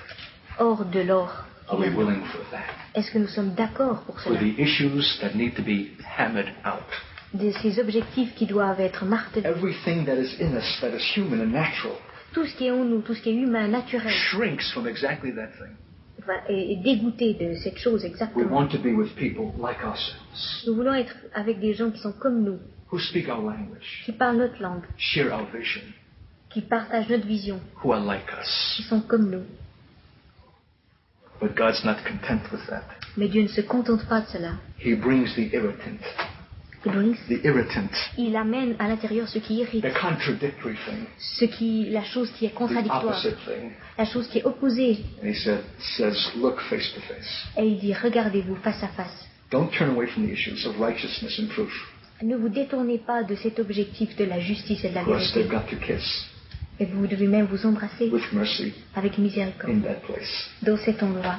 hors de l'or. Are we willing for that? Est-ce que nous sommes d'accord pour For cela? the issues that need to be hammered out. De ces objectifs qui doivent être martelés. Everything that is in us that is human and natural Tout ce qui est en nous, tout ce qui est humain, naturel, shrinks from exactly that thing. est dégoûté de cette chose We exactement. want to be with people like ourselves, Nous voulons être avec des gens qui sont comme nous, who speak our language, qui parlent notre langue, share our vision, qui partagent notre vision, who are like qui us. sont comme nous. But God's not content with that. Mais Dieu ne se contente pas de cela. He brings the irritant, Il amène à l'intérieur ce qui irrite, the contradictory thing, la chose qui est the contradictoire, opposite thing. la chose qui est opposée. And He says, look face to face. Et il dit, regardez-vous face à face. Don't turn away from the issues of righteousness and truth, Ne vous détournez pas de cet objectif de la justice et de la because they've vérité. got to kiss Et vous devez même vous embrasser with mercy avec miséricorde in that place. dans cet endroit.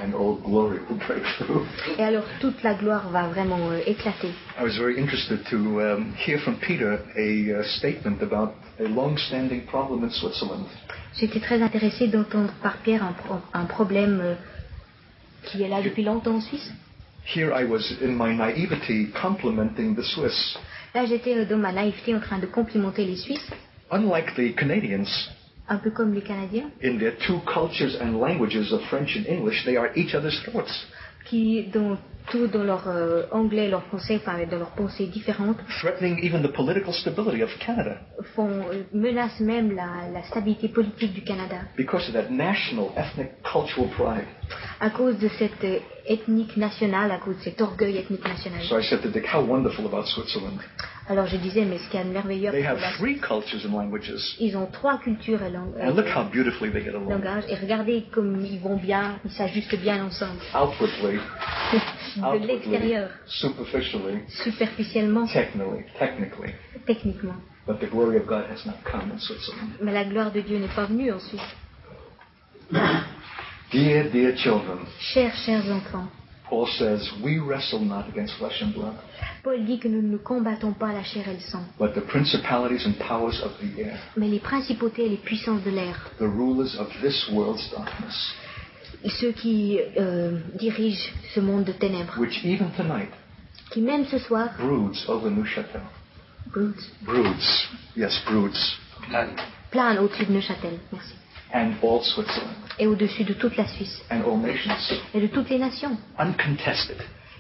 And all glory will break through. Et alors toute la gloire va vraiment éclater. I was very interested to hear from Peter a statement about a long-standing problem in Switzerland. J'étais très intéressée d'entendre par Pierre un problème qui est là depuis longtemps en Suisse. Here I was in my naivety complimenting the Swiss. Là j'étais dans ma naïveté en train de complimenter les Suisses, Unlike the Canadians, un peu comme les Canadiens, in their two cultures and languages of French and English, they are each other's thoughts, qui dans leur anglais, leur français, enfin dans leurs pensées différentes, threatening even the political stability of Canada menacent même la stabilité politique du Canada because of that national, ethnic, cultural pride. à cause de cette ethnique nationale, à cause de cet orgueil ethnique national. So I said to Dick, how wonderful about Switzerland. Alors je disais, mais ce qu'il y a de merveilleux, They c'est have que three cultures and languages, ils ont 3 cultures et and look how beautifully they get along. langages, et regardez comme ils vont bien, ils s'ajustent bien ensemble. Outwardly, De l'extérieur, superficially, superficiellement, technically. techniquement. But the glory of God has not come in Switzerland. Mais la gloire de Dieu n'est pas venue en Suisse. Dear children, Chers enfants, Paul says, we wrestle not against flesh and blood, Paul dit que nous ne combattons pas la chair et le sang, but the principalities and powers of the air, mais les principautés et les puissances de l'air, the rulers of this world's darkness, ceux qui dirigent ce monde de ténèbres, which even tonight qui même ce soir broods over Neuchâtel. Broods. planent au-dessus de Neuchâtel, merci, And all Switzerland, et au-dessus de toute la Suisse, and all nations, et de toutes les nations, uncontested,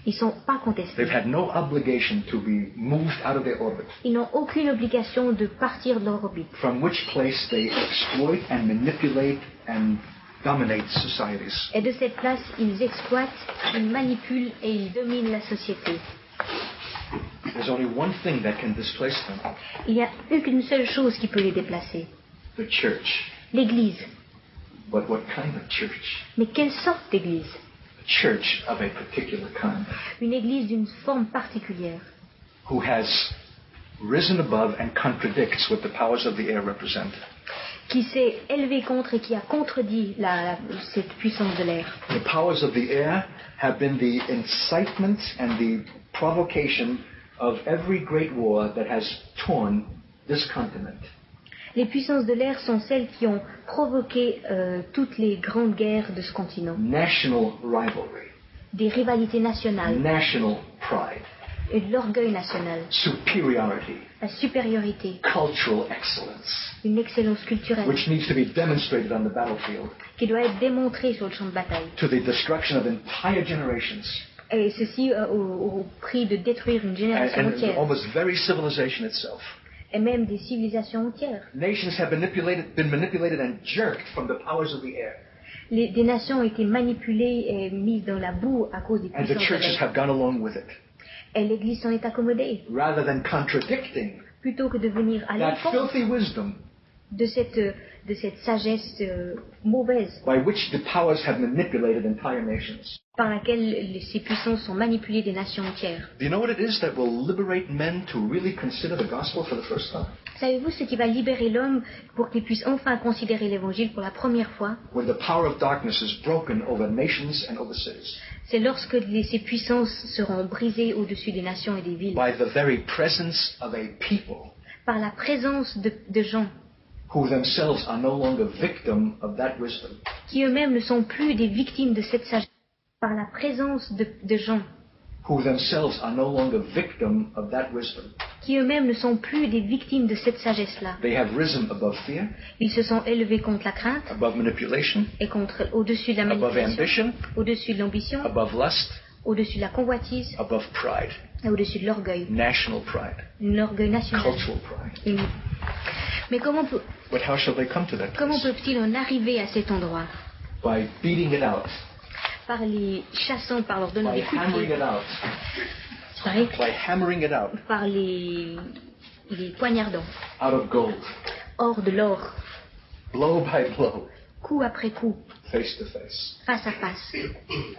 Ils ne sont pas contestés. They've had no obligation to be moved out of their orbit, Ils n'ont aucune obligation de partir de leur orbite, from which place they exploit and manipulate and dominate societies. et de cette place, ils exploitent, ils manipulent et ils dominent la société. There's only one thing that can displace them, Il n'y a qu'une seule chose qui peut les déplacer, the church. l'Église. But what kind of church? Mais quelle sorte d'Église? A church of a particular kind, Une Église d'une forme particulière, who has risen above and contradicts what the powers of the air represent. qui s'est élevée contre et qui a contredit cette puissance de l'air. The powers of the air have been the incitement and the provocation of every great war that has torn this continent. Les puissances de l'air sont celles qui ont provoqué toutes les grandes guerres de ce continent. National rivalry, Des rivalités nationales national pride, et de l'orgueil national, superiority, la supériorité, cultural excellence, une excellence culturelle which needs to be demonstrated on the battlefield qui doit être démontrée sur le champ de bataille. to the destruction of entire generations Et ceci au prix de détruire une génération and entière almost very civilization itself. et même des civilisations entières. Nations have been manipulated and jerked from the powers of the air. Des nations ont été manipulées et mises dans la boue à cause des And the puissances de churches l'air. have gone along with it. Et l'Église s'en est accommodée, Rather than contradicting plutôt que de venir à that l'encontre filthy wisdom de cette sagesse mauvaise by which the powers have manipulated entire nations. par laquelle ces puissances sont manipulées des nations entières. Do you know what it is that will liberate men to really consider the gospel for the first time? Savez-vous ce qui va libérer l'homme pour qu'il puisse enfin considérer l'Évangile pour la première fois? When the power of darkness is broken over nations and over cities. C'est lorsque ces puissances seront brisées au-dessus des nations et des villes, By the very presence of a people par la présence de gens who themselves are no longer victim of that wisdom. qui eux-mêmes ne sont plus des victimes de cette sagesse, par la présence de gens Who themselves are no longer victim of that wisdom. qui eux-mêmes ne sont plus des victimes de cette sagesse-là. They have risen above fear, Ils se sont élevés contre la crainte above manipulation, et au-dessus de la above manipulation, ambition, au-dessus de l'ambition, above lust, au-dessus de la convoitise above pride, et au-dessus de l'orgueil, national pride, l'orgueil national. cultural pride. Une- Mais comment But how shall they come to that place? peuvent-ils en arriver à cet endroit? By beating it out, Par les chassant, par leur donnant by des coups de hammering pied, it out, by hammering it out, par les poignardants, out of gold, hors de l'or, blow by blow, coup après coup, face to face, face à face,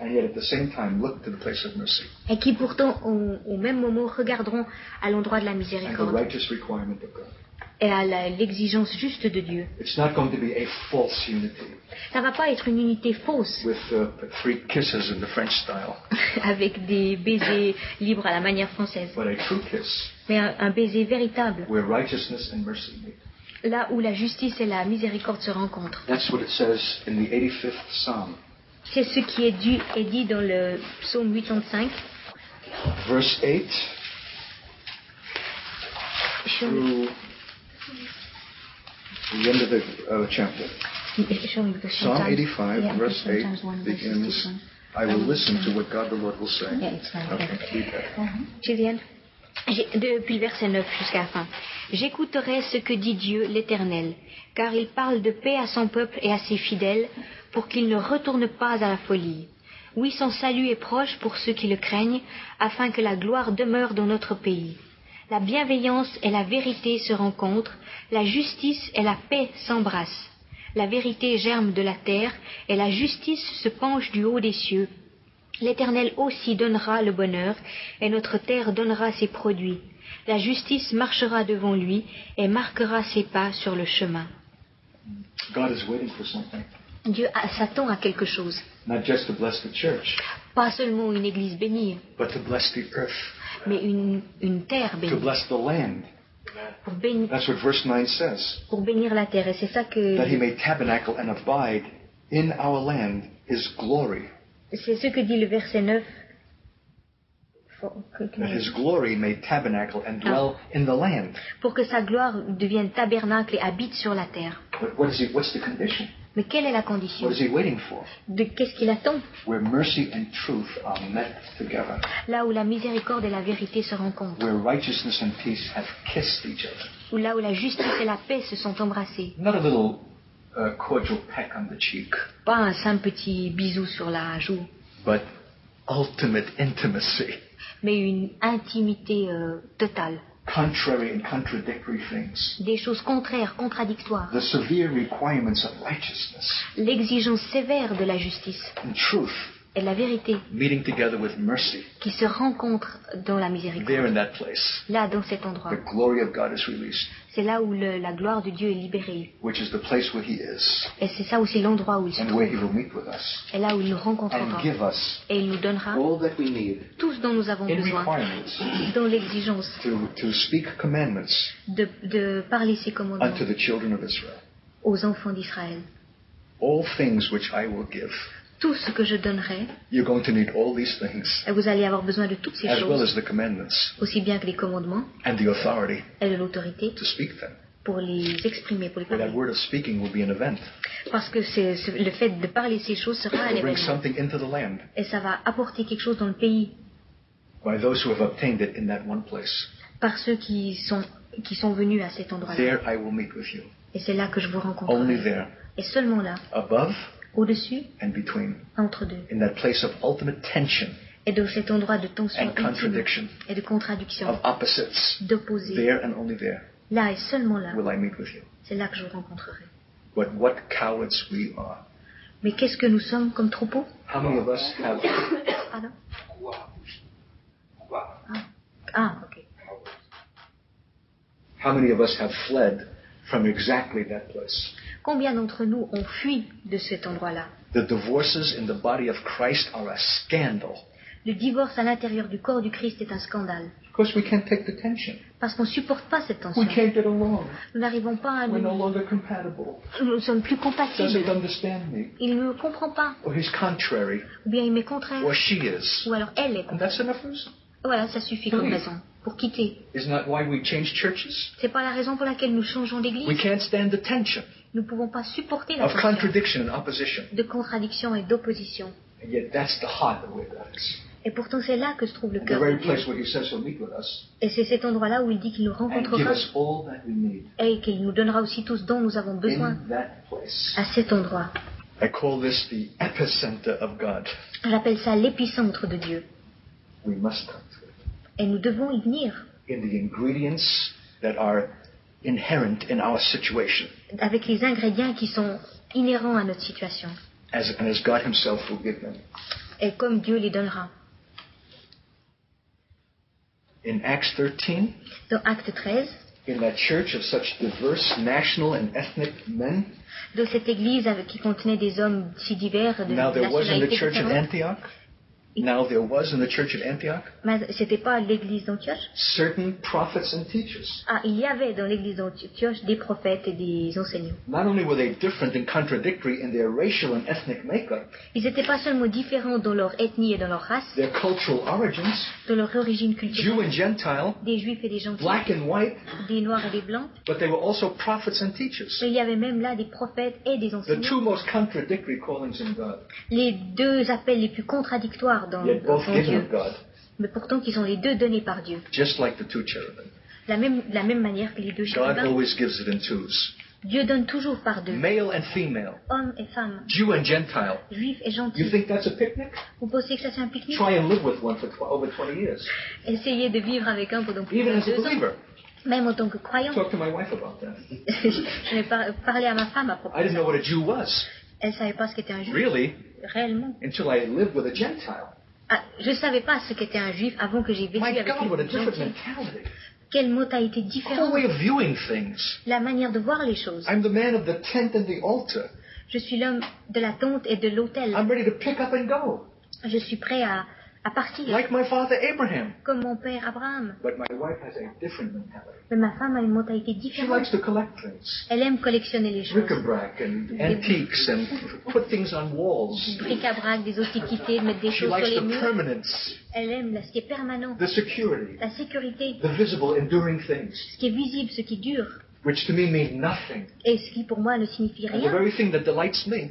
and yet at the same time look to the place of mercy et qui pourtant au même moment regarderont à l'endroit de la and the miséricorde righteous requirement of God. et à l'exigence juste de Dieu. It's not going to be a false unity Ça ne va pas être une unité fausse with 3 kisses in the French style, avec des baisers libres à la manière française, but a true kiss mais un baiser véritable, where righteousness and mercy meet. là où la justice et la miséricorde se rencontrent. That's what it says in the 85th Psalm, C'est ce qui est dit dans le psaume 85, verse 8 through the end of the chapter. Psalm 85, verse 8 begins, I will listen to what God the Lord will say. Okay, read that. Julienne, depuis le verset 9 jusqu'à la fin. J'écouterai ce que dit Dieu l'Éternel, car il parle de paix à son peuple et à ses fidèles, pour qu'ils ne retournent pas à la folie. Oui, son salut est proche pour ceux qui le craignent, afin que la gloire demeure dans notre pays. La bienveillance et la vérité se rencontrent, la justice et la paix s'embrassent. La vérité germe de la terre, et la justice se penche du haut des cieux. L'Éternel aussi donnera le bonheur, et notre terre donnera ses produits. La justice marchera devant lui, et marquera ses pas sur le chemin. God is waiting for something, Dieu s'attend à quelque chose. not just to bless the church, Pas seulement une église bénie, but to bless the earth, mais une terre to bénie. bless the land. That's what verse 9 says, Pour bénir la terre. Et c'est ça que... that he may tabernacle and abide in our land his glory, C'est ce que dit le verset 9. that his glory may tabernacle and dwell in the land. Pour que sa gloire devienne tabernacle et habite sur la terre. But what's the condition? Mais quelle est la condition? What is he waiting for? De qu'est-ce qu'il attend? Where mercy and truth are met together. Là où la miséricorde et la vérité se rencontrent. Where righteousness and peace have kissed each other. Ou là où la justice et la paix se sont embrassées. Not a little cordial peck on the cheek. Pas un simple petit bisou sur la joue. But ultimate intimacy. Mais une intimité totale. Contrary and contradictory things. Des choses contraires, contradictoires. The severe requirements of righteousness. L'exigence sévère de la justice. And truth. Et de la vérité. Meeting together with mercy. Qui se rencontrent dans la miséricorde. There in that place. Là, dans cet endroit. The glory of God is released. C'est là où la gloire de Dieu est libérée. Which is the place where He is. Et c'est ça aussi l'endroit où il se And trouve. where He will meet with us. Et là où il nous rencontrera. And give us et il nous donnera all that we need. Tout ce dont nous avons In besoin. requirements. Dans l'exigence. To speak commandments. De parler ses commandements. Unto the children of Israel. Aux enfants d'Israël. All things which I will give. Tout ce que je donnerai. You're going to need all these things. Et vous allez avoir besoin de toutes ces as choses. Well as the commandments. Aussi bien que les commandements. And the authority. Et de l'autorité. To speak them. Pour les exprimer, pour les parler. That word of speaking will be an event. Parce que le fait de parler ces choses sera un événement. Bring something into the land. Et ça va apporter quelque chose dans le pays. By those who have obtained it in that one place. Par ceux qui sont venus à cet endroit-là. There I will meet with you. Et c'est là que je vous rencontrerai. Only there. Et seulement là. Above. Au-dessus. And between. Entre deux. In that place of ultimate tension. Et dans cet endroit de tension and contradiction. Et de contradiction. Of opposites. D'opposés. There and only there. Là et seulement là. Will I meet with you. C'est là que je vous rencontrerai. But what cowards we are. Mais qu'est-ce que nous sommes comme troupeau? How many of us have... Pardon? Ok. How many of us have fled from exactly that place? Combien d'entre nous ont fui de cet endroit-là? The divorces in the body of Christ are a scandal. Le divorce à l'intérieur du corps du Christ est un scandale. Because we can't take the tension. Parce qu'on ne supporte pas cette tension. We can't get along. Nous n'arrivons pas à We're no longer compatible. Nous ne sommes plus compatibles. Doesn't understand me. Il ne me comprend pas. Or he's contrary. Ou bien il m'est contraire. Or she is. Ou alors elle est contraire. And that's enough reason. Voilà, ça suffit comme raison pour quitter. Isn't that why we change churches? C'est pas la raison pour laquelle nous changeons d'église. We can't stand the tension. Nous ne pouvons pas supporter la of tension. Contradiction and opposition. De contradiction et d'opposition. And yet that's the heart of where God is. Et pourtant c'est là que se trouve le cœur The very de Dieu. place where He says He'll meet with us. Et c'est cet endroit-là où il dit qu'il nous And give rencontrera us all that we need. et qu'il nous donnera aussi tout ce dont nous avons besoin In that place. à cet endroit. I call this the epicenter of God. J'appelle ça l'épicentre de Dieu. We must come to it. Et nous devons y venir. In the ingredients that are inherent in our situation. Avec les ingrédients qui sont inhérents à notre situation. And as God Himself will give them. Et comme Dieu les donnera. In Acts 13, dans Acte 13, in that church of such diverse national and ethnic men, de cette église qui contenait des hommes si divers de now there was in the nationalités church at différentes. Antioch, now there was in the church at Antioch, Mais c'était pas l'église d'Antioche. certain prophets and teachers. Ah, il y avait dans l'église d'Antioche des prophètes et des enseignants. Not only were they different and contradictory in their racial and ethnic makeup, Ils n'étaient pas seulement différents dans leur ethnie et dans leur race, their cultural origins, dans leur origine Jew culturelle, and Gentile, des juifs et des gentils, black and white, des noirs et des blancs, but they were also prophets and teachers. mais il y avait même là des prophètes et des The enseignants. two most contradictory callings in God, Les deux appels les plus contradictoires dans yet both en given Dieu, of God, mais pourtant qui sont les deux donnés par Dieu. just like the two cherubim. De la même manière que les deux God chérubins, always gives it in twos, Dieu donne toujours par deux, male and female, hommes et femmes, Jew and Gentile. juifs et You gentils. think that's a picnic? Vous pensez que ça c'est un pique-nique? Try and live with one for over 20 years. Essayez de vivre avec un pendant plus Even de as a 2 ans, believer. même en tant que croyant. Talk to my wife about that. Je vais parler à ma femme à propos I de didn't ça. know what a Jew was, Elle savait pas ce qu'était un juif, really, réellement. until I lived with a Gentile. Ah, je savais pas ce qu'était un juif avant que j'ai vécu My avec God, what a une different gentille. mentality. Quelle mentalité Whole différente, way of viewing things. la manière de voir les choses. I'm the man of the tent and the altar. Je suis l'homme de la tente et de l'autel. I'm ready to pick up and go, Je suis prêt à partir, like my father Abraham. comme mon père Abraham. But my wife has a different mentality. Mais ma femme a une mentalité She différente. likes to collect things, Elle aime collectionner les choses. bric-a-brac and antiques, and put things on walls. Bric-à-brac, des antiquités, de mettre des She choses sur likes les the murs. permanence, Elle aime ce qui est permanent, the security, la sécurité, the visible, enduring things. ce qui est visible, ce qui dure. which to me mean nothing. Et ce qui pour moi ne signifie And the rien, very thing that delights me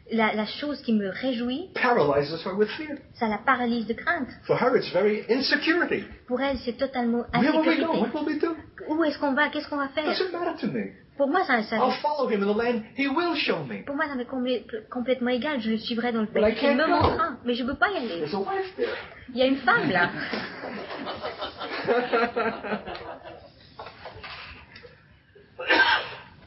la chose qui me réjouit, paralyzes her with fear. ça la paralyse de crainte. For her, it's very insecurity. Pour elle, c'est totalement Where will we go? insécurité. What will we do? Où est-ce qu'on va? Qu'est-ce qu'on va It faire? doesn't matter to me. Pour moi, I'll follow him in the land he will show me. pour moi, ça m'est complètement égal. Je le suivrai dans le But I pays. Il me can't go. montrera. Mais je ne peux pas y aller. There's a wife there. Il y a une femme là.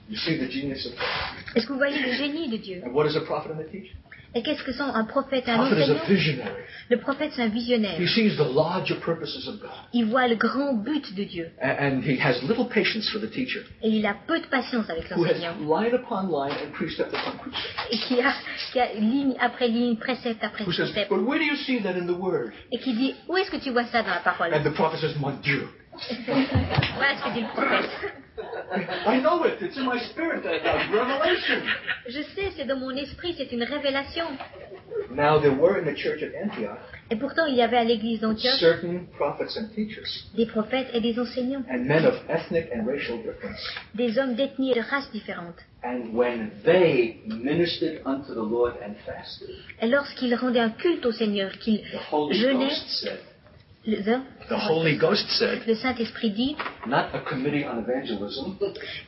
You see the genius of God. Est-ce que vous voyez le génie de Dieu? And what is a prophet and a teacher? Et qu'est-ce que sont un prophète et un Prophet is a enseignant? visionary. Le prophète, c'est un visionnaire. He sees the larger purposes of God. Il voit le grand but de Dieu. And he has little patience for the teacher, Et il a peu de patience avec who has l'enseignant. line upon line and precept upon precept. Et qui a ligne après ligne, précepte après Who says, précepte. but where do you see that in the Word? Et qui dit, où est-ce que tu vois ça dans la parole? And the prophet says, mon Dieu. Voilà ce que dit le prophète. I know it. It's in my spirit. That's revelation. Je sais, c'est dans mon esprit, c'est une révélation. Now there were in the church at Antioch Et pourtant, il y avait à l'église d'Antioche certain prophets and teachers, des prophètes et des enseignants, and men of ethnic and racial difference. des hommes d'ethnie et de races différentes. And when they ministered unto the Lord and fasted, Et lorsqu'ils rendaient un culte au Seigneur, qu'ils the Holy jeûnaient, Ghost said, the Holy Ghost said, le Saint-Esprit dit, not a committee on evangelism,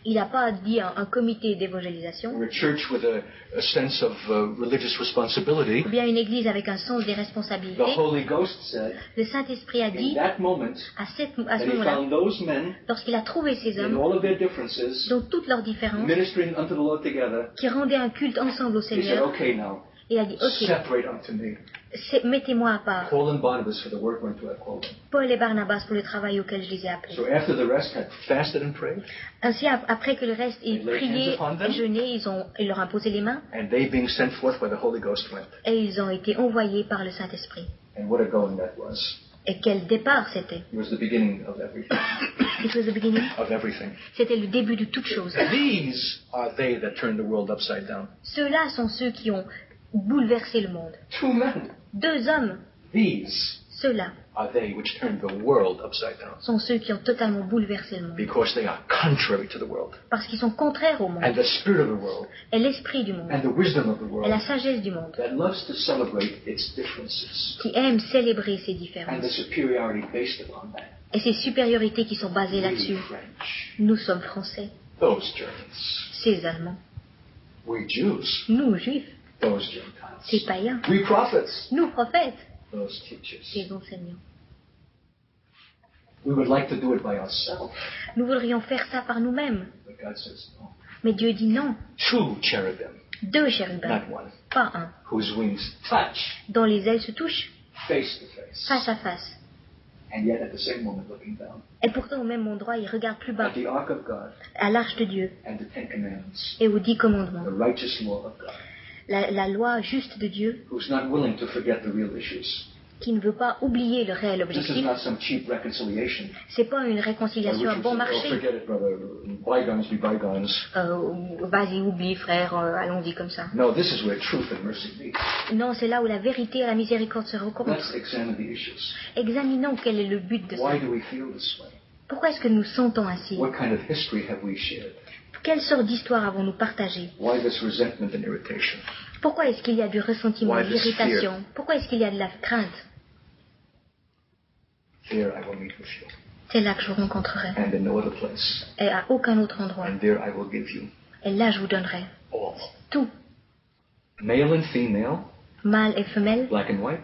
il n'a pas dit un comité d'évangélisation, or a church with a sense of religious responsibility. ou bien une église avec un sens des The responsabilités. Holy Ghost said, Le Saint-Esprit a in dit, that moment, à ce that he moment-là, found those men, lorsqu'il a trouvé ces in hommes, all of their differences, dont toutes leurs différences, ministering unto the Lord together, qui rendaient un culte ensemble au he said, Seigneur, okay now, il a dit, ok, separate unto me mettez-moi à part, Paul and Barnabas for the work whereunto I called them. Paul et Barnabas, pour le travail auquel je les ai appelés. So after the rest had fasted and prayed, Ainsi, après que le reste ait They laid prié hands upon them. et jeûné, ils leur ont imposé les mains and they being sent forth by the Holy Ghost went. et ils ont été envoyés par le Saint-Esprit. And what a going that was. Et quel départ c'était! It was the beginning of everything. It was the beginning. Of everything. C'était le début de toute chose. These are they that turned the world upside down. Ceux-là sont ceux qui ont bouleversé le monde. 2 men. 2 hommes, These ceux-là, are they which turned the world upside down. sont ceux qui ont totalement bouleversé le monde. Because they are contrary to the world. Parce qu'ils sont contraires au monde. And the spirit of the world. Et l'esprit du monde. And the wisdom of the Et world. la sagesse du monde. That loves to celebrate its differences. Qui aiment célébrer ces And the différences. superiority based upon that. Et ces supériorités qui sont basées We là-dessus. French. Nous sommes français. Those Germans. Ces Allemands. We Jews. Nous, juifs. Those Gentiles. Ces païens. We prophets. Nous, prophètes. Those teachers. Ces enseignants. We would like to do it by ourselves. Nous voudrions faire ça par nous-mêmes. But God says no. Mais Dieu dit non. 2 cherubim, 2 chérubins. not one, Pas un. whose wings touch Dont les ailes se touchent face to face. face à face. And yet at the same moment looking down Et pourtant au même endroit, ils regardent plus bas. at the ark of God À l'arche de Dieu. and the 10 commandments, Et aux 10 commandements. the righteous law of God, La loi juste de Dieu who's not willing to forget the real issues. qui ne veut pas oublier le réel This is objectif. not some cheap reconciliation. C'est pas une réconciliation à bon marché. forget it, brother. Bygones be bygones. Vas-y, oublie frère, allons-y comme ça. No, this is where truth and mercy meet. Non, c'est là où la vérité et la miséricorde se rencontrent. Let's examine the issues. Examinons quel est le but de ça. Why do we feel this way? Pourquoi est-ce que nous sentons ainsi? What kind of history have we shared? Quelle sorte d'histoire avons-nous partagée? Why this resentment and irritation? Pourquoi est-ce qu'il y a du ressentiment, Why de this l'irritation? fear? Pourquoi est-ce qu'il y a de la crainte? There I will meet with you, C'est là que je vous rencontrerai. and in no other place. Et à aucun autre endroit. And there I will give you Et là, je vous donnerai all. tout. Male and female, Mâle et femelle, black and white,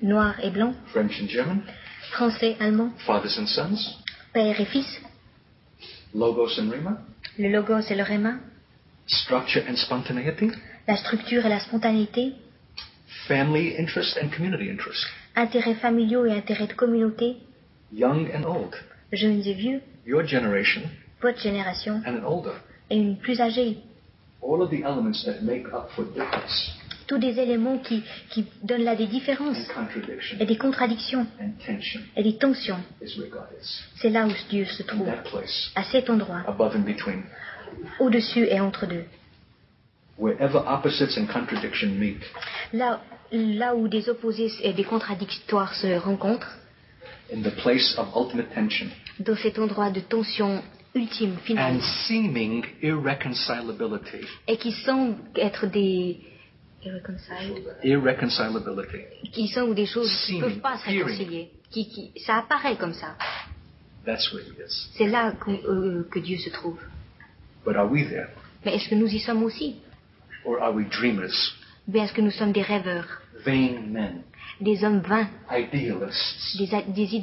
noir et blanc, French and German, français, allemand, fathers and sons, père et fils, logos and rhema, le logos et le rhéma, structure and spontaneity, la structure et la spontanéité, family interest and community interest, intérêts familiaux et intérêts de communauté, young and old, jeunes et vieux, your generation votre génération and an older. et une plus âgée. All of the elements that make up for difference Tous des éléments qui donnent là des différences and contradiction et des contradictions and tension et des tensions. is where God is. C'est là où Dieu se In trouve, that place, à cet endroit, above and between. au-dessus et entre deux. Wherever opposites and contradiction meet, Là où des opposés et des contradictoires se rencontrent, in the place of ultimate tension, dans cet endroit de tension ultime, finale, and seeming irreconcilability. et qui semblent être des Irreconcilability. qui sont des choses qui ne peuvent Seeming, pas se réconcilier. Ça apparaît comme ça. That's where he is. C'est là que Dieu se trouve. But are we there? Mais est-ce que nous y sommes aussi? Or are we dreamers, Bien, est-ce que nous sommes des rêveurs, vain men, des hommes vains, idealists, des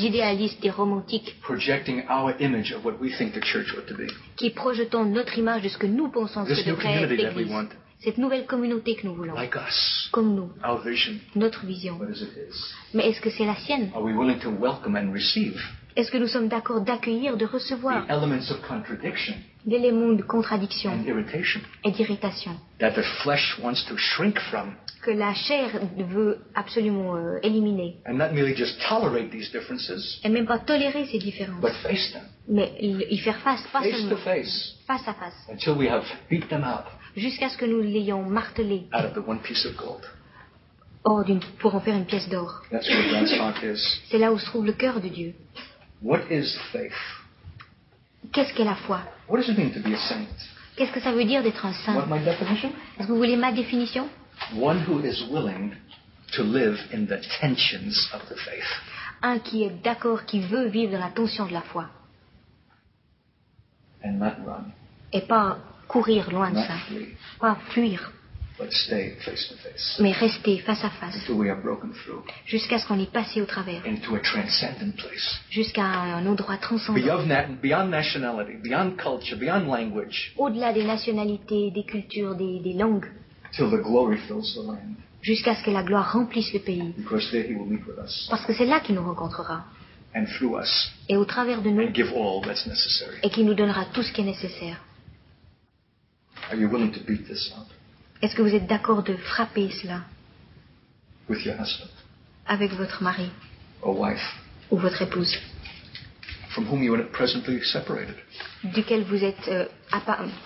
idéalistes, des romantiques, projecting our image of what we think the church ought to be? qui projetons notre image de ce que nous pensons This que new devrait être community that we l'Église? want, Cette nouvelle communauté que nous voulons, like us, comme nous, our vision, notre vision. what is it is? Mais est-ce que c'est la sienne? Are we willing to welcome and receive Est-ce que nous sommes d'accord d'accueillir, de recevoir the elements of contradiction l'élément de contradiction and irritation et d'irritation that the flesh wants to shrink from, que la chair veut absolument éliminer? and not merely just tolerate these differences, Et même pas tolérer ces différences, but face them, mais y faire face, pas face seulement to face, face à face, until we have beat them out jusqu'à ce que nous l'ayons martelé of the one piece of gold. pour en faire une pièce d'or. That's where God's heart is. C'est là où se trouve le cœur de Dieu. What is faith? Qu'est-ce qu'est la foi? What does it mean to be a saint? Qu'est-ce que ça veut dire d'être un Want saint? my definition? Est-ce que vous voulez ma définition? One who is willing to live in the tensions of the faith. Un qui est d'accord, qui veut vivre dans la tension de la foi. And not run, Et pas courir loin de not ça. flee, Pas fuir, but stay face to face mais rester face à face. until we are broken through Jusqu'à ce qu'on ait passé au travers. into a transcendent place. Jusqu'à un endroit transcendant. Beyond nationality, beyond culture, beyond language, Au-delà des nationalités, des cultures, des langues. till the glory fills the land. Jusqu'à ce que la gloire remplisse le pays. Because there he will meet with us Parce que c'est là qu'il nous rencontrera. and through us Et au travers de nous. and give all that's necessary. Et qu'il nous donnera tout ce qui est nécessaire. Are you willing to beat this out Est-ce que vous êtes d'accord de frapper cela with your husband avec votre mari or wife ou votre épouse, from whom you are presently separated? duquel vous êtes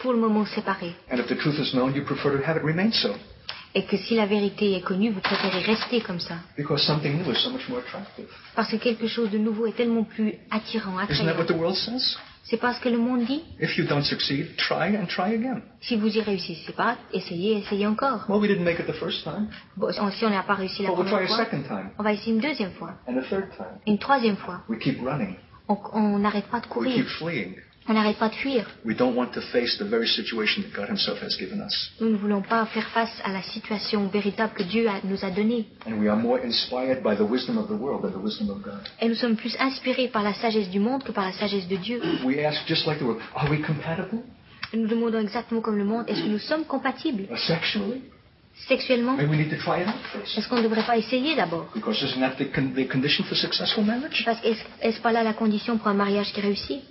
pour le moment séparés? And if the truth is known, you prefer to have it remain so Et que si la vérité est connue, vous préférez rester comme ça? because something new is so much more attractive. Parce que quelque chose de nouveau est tellement plus attirant, Isn't that attrayant. what the world says? C'est pas ce que le monde dit? If you don't succeed, try and try again. Si vous y réussissez pas, essayez encore. Well, we didn't make it the first time, Bon, si on n'a pas réussi la but we'll try première a fois, second time on va essayer une deuxième fois, and a third time. une troisième fois. We keep running. On n'arrête pas de We courir, keep fleeing. on n'arrête pas de fuir. We don't want to face the very situation that God himself has given us. Nous ne voulons pas faire face à la situation véritable que Dieu nous a donnée. And we are more inspired by the wisdom of the world than the wisdom of God. Et nous sommes plus inspirés par la sagesse du monde que par la sagesse de Dieu. We ask just like the world, are we compatible? Et nous demandons exactement comme le monde, est-ce que nous sommes compatibles Sexually? sexuellement? Maybe we need to try it out first. Est-ce qu'on ne devrait pas essayer d'abord? Because isn't that the condition for successful marriage? Parce que est-ce pas là la condition pour un mariage qui réussit?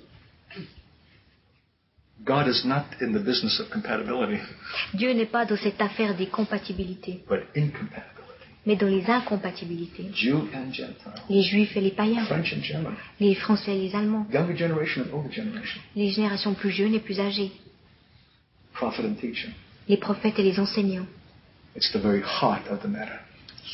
God is not in the business of compatibility, Dieu n'est pas dans cette affaire des compatibilités, but incompatibility. mais dans les incompatibilités. Jew and Gentile, Les Juifs et les païens, French and German, les Français et les Allemands, younger generation and older generation, les générations plus jeunes et plus âgées, prophet and teacher. les prophètes et les enseignants. It's the very heart of the matter.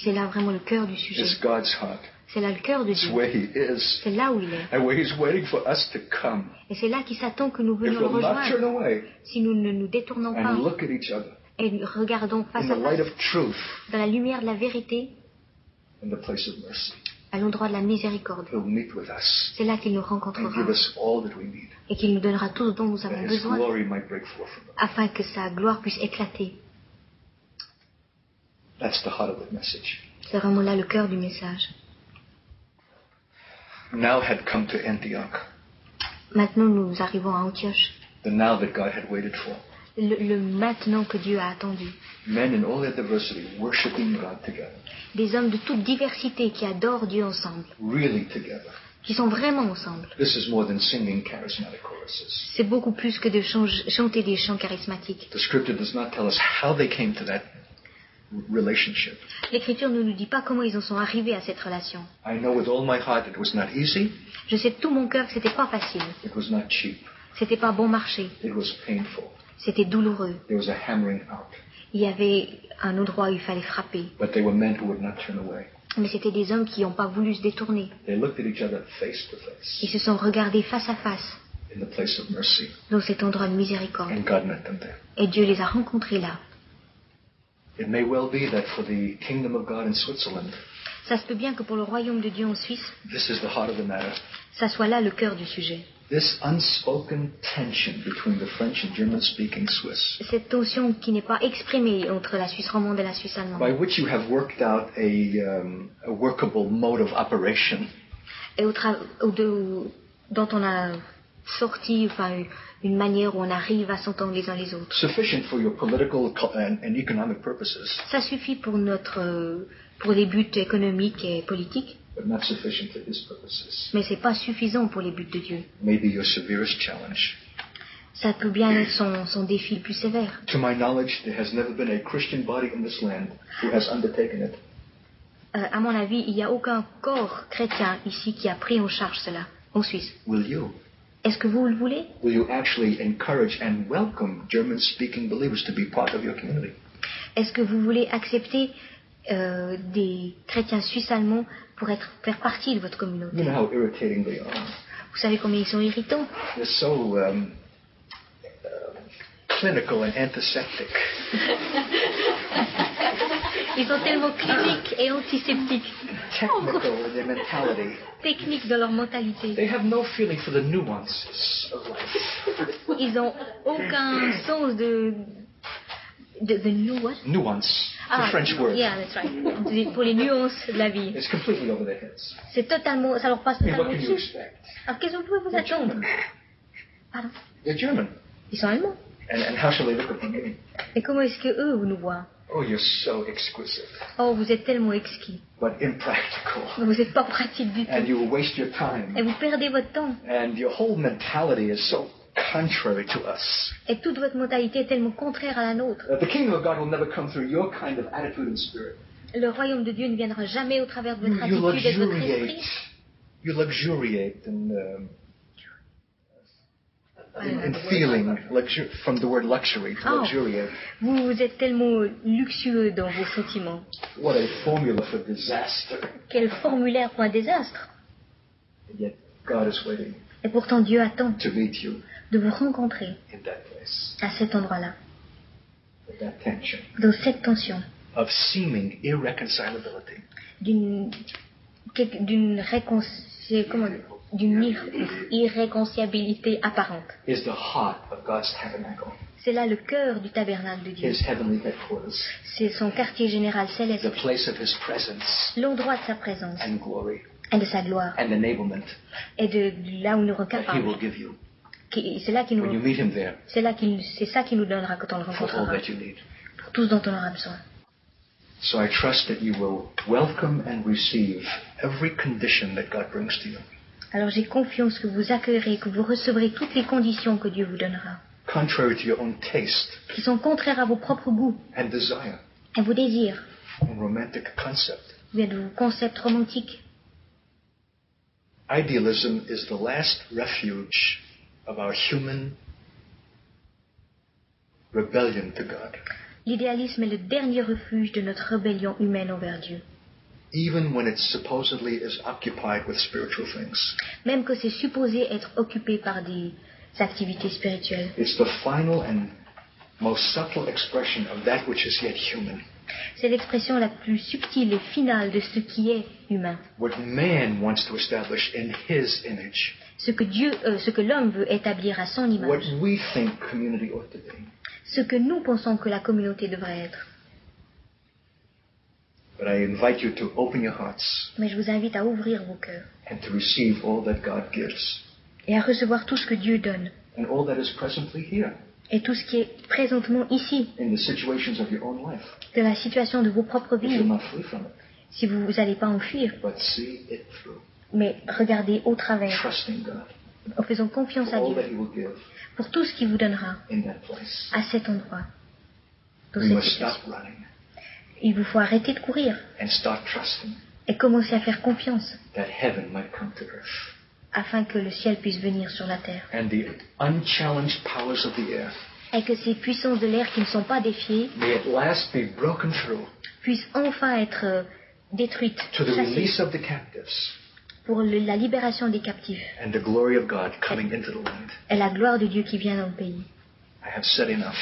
C'est là vraiment le cœur du sujet. It's God's heart. C'est là le cœur de It's Dieu. where He is, C'est là où il est. and where He's waiting for us to come. Et c'est là qu'il s'attend que nous If venions le we'll not turn rejoindre. away Si nous ne nous détournons pas and look at each other et regardons face in à the light face of truth, dans la lumière de la vérité, in the place of mercy, à l'endroit de la miséricorde, He'll meet with us c'est là qu'il nous and rencontrera give us all that we need, et qu'il nous donnera tout ce dont nous avons that His besoin glory might break forth from us. afin que sa gloire puisse éclater. That's the heart of the message. C'est vraiment là le cœur du message. Now had come to Antioch, Maintenant, nous arrivons à Antioche. the now that God had waited for. Le maintenant que Dieu a attendu. Men in all their diversity worshiping God together, Des hommes de toute diversité qui adorent Dieu ensemble, really together. qui sont vraiment ensemble. This is more than singing charismatic choruses. C'est beaucoup plus que de chanter des chants charismatiques. The scripture does not tell us how they came to that relationship. L'Écriture ne nous dit pas comment ils en sont arrivés à cette relation. I know with all my heart it was not easy, Je sais de tout mon cœur que c'était pas facile. it was not cheap, C'était pas bon marché. it was painful. C'était douloureux. There was a hammering out. Il y avait un endroit où il fallait frapper. But they were men who would not turn away. Mais c'était des hommes qui n'ont pas voulu se détourner. They looked at each other face to face Ils se sont regardés face à face in the place of mercy, dans cet endroit de miséricorde. and God met them there. Et Dieu les a rencontrés là. It may well be that for the kingdom of God in Switzerland, Ça se peut bien que pour le royaume de Dieu en Suisse, this is the heart of the matter. ça soit là le cœur du sujet. This unspoken tension between the French and German-speaking Swiss, Cette tension qui n'est pas exprimée entre la Suisse romande et la Suisse by allemande, which you have worked out a workable mode of operation, et dont on a sorti une manière où on arrive à s'entendre les uns les autres. sufficient for your political and economic purposes, Ça suffit pour les buts économiques et politiques, but not sufficient for His purposes. mais c'est pas suffisant pour les buts de Dieu. Maybe your severest challenge. Ça peut bien être son défi le plus sévère. To my knowledge, there has never been a Christian body in this land who has undertaken it. À mon avis, il n'y a aucun corps chrétien ici qui a pris en charge cela, en Suisse. Will you? Est-ce que vous le voulez? Will you actually encourage and welcome German-speaking believers to be part of your community? Est-ce que vous voulez accepter des chrétiens suisses-allemands pour faire partie de votre communauté? You know how irritating they are. Vous savez combien ils sont irritants? They're so clinical and antiseptic. Ils sont tellement cliniques et antiseptiques, Technical in their mentality. techniques dans leur mentalité. They have no feeling for the nuances of life. Ils n'ont aucun sens de what? Nuance, the French word. Yeah, that's right. Pour les nuances de la vie. It's completely over their heads. C'est totalement, ça leur passe I mean, what totalement can you dessus. expect? Alors qu'est-ce que vous pouvez vous They're attendre? German. Pardon? They're German. Ils sont allemands. And how shall they look at me? Et comment est-ce que eux nous voient? Oh, you're so exquisite, Oh, vous êtes tellement exquis. but impractical. Vous n'êtes pas pratique du And tout. you waste your time. Et vous perdez votre temps. And your whole mentality is so contrary to us. Et toute votre mentalité est tellement contraire à la nôtre. The kingdom of God will never come through your kind of attitude and spirit. Le royaume de Dieu ne viendra jamais au travers de votre You attitude et de votre luxuriate. esprit. You luxuriate in feeling, from the word luxury, to Oh. luxuriate. Vous êtes tellement luxueux dans vos sentiments. What a formula for disaster. Quel formulaire pour un désastre. And yet God is waiting Et pourtant Dieu attend to meet you de vous rencontrer in that place, à cet endroit-là, with that tension dans cette tension of seeming irreconcilability. d'une irréconciliabilité apparente. Is the heart of God's tabernacle, C'est là le cœur du tabernacle de Dieu. His heavenly headquarters, C'est son quartier général the céleste, place of His presence l'endroit de sa présence and glory et de sa gloire and enablement et de là où nous rend that He capables. will give you C'est là qu'il when you nous, meet Him there c'est ça qu'il nous donnera quand on le for all rencontrera, that you need. pour tout ce dont on aura besoin. So I trust that you will welcome and receive every condition that God brings to you, Alors j'ai confiance que vous accueillerez, que vous recevrez toutes les conditions que Dieu vous donnera, contrary to your own taste qui sont contraires à vos propres goûts, and desire à vos désirs, and romantic concept. ou bien de vos concepts romantiques. Idealism is the last refuge of our human rebellion to God. L'idéalisme est le dernier refuge de notre rébellion humaine envers Dieu. Even when it supposedly is occupied with spiritual things. Même que c'est supposé être occupé par des activités spirituelles. It's the final and most subtle expression of that which is yet human. C'est l'expression la plus subtile et finale de ce qui est humain. What man wants to establish in his image. Ce que l'homme veut établir à son What image. we think community ought to be. Ce que nous pensons que la communauté devrait être. But I invite you to open your hearts Mais je vous invite à ouvrir vos cœurs and to receive all that God gives et à recevoir tout ce que Dieu donne and all that is presently here et tout ce qui est présentement ici, in the situations of your own life. de la situation de vos propres If you're vies, not free from it, si vous n'allez pas en fuir, but see it through, mais regardez au travers, trusting God en faisant confiance for à all Dieu that He will give pour tout ce qu'il vous donnera in that place. à cet endroit, dans We cette must stop situation. running Il vous faut arrêter de courir and start trusting et commencer à faire confiance that heaven might come to earth afin que le ciel puisse venir sur la terre and the unchallenged powers of the air et que ces puissances de l'air qui ne sont pas défiées may at last be broken through puissent enfin être détruite, to the chassée, release of the captives, pour la libération des captifs and the glory of God coming into the land. et la gloire de Dieu qui vient dans le pays. I have said enough.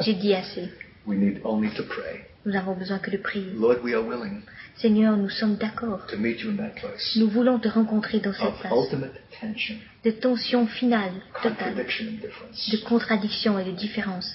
J'ai dit assez. We need only to pray. Nous n'avons besoin que de prier. Lord, we are willing Seigneur, nous sommes d'accord. to meet you in that place Nous voulons te rencontrer dans cette of place ultimate tension, de tension finale, totale, contradiction, and difference, de contradiction et de différence,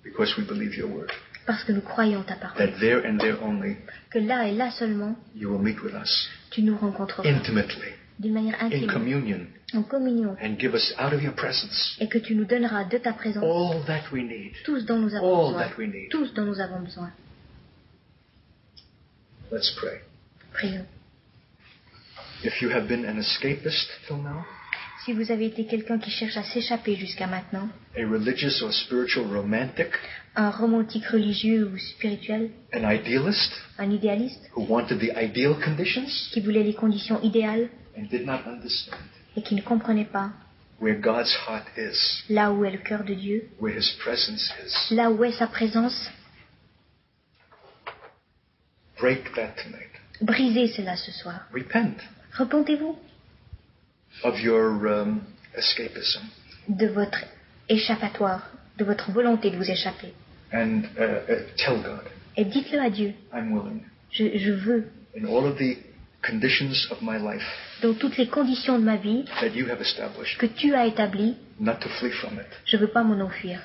because we believe your word. parce que nous croyons ta parole. That there and there only Que là et là seulement, you will meet with us tu nous rencontreras intimately, d'une manière in intime, communion, en communion, and give us out of your presence et que tu nous donneras de ta présence all that we need. tout ce dont nous avons All besoin. that we need. Tout ce dont nous avons besoin. Let's pray. Prions. If you have been an escapist till now, Si vous avez été quelqu'un qui cherche à s'échapper jusqu'à maintenant, a religious or spiritual romantic, un romantique religieux ou spirituel, an idealist un idéaliste, who wanted the ideal conditions qui voulait les conditions idéales and did not understand et qui ne comprenait pas where God's heart is, là où est le cœur de Dieu, where His presence is, là où est sa présence, break that tonight. brisez cela ce soir. Repent Repentez-vous of your escapism de votre échappatoire, de votre volonté de vous échapper. and tell God, Et dites-le à Dieu, I'm willing. je veux, In all of the conditions of my life dans toutes les conditions de ma vie that you have established, que tu as établies, not to flee from it, je ne veux pas m'en enfuir,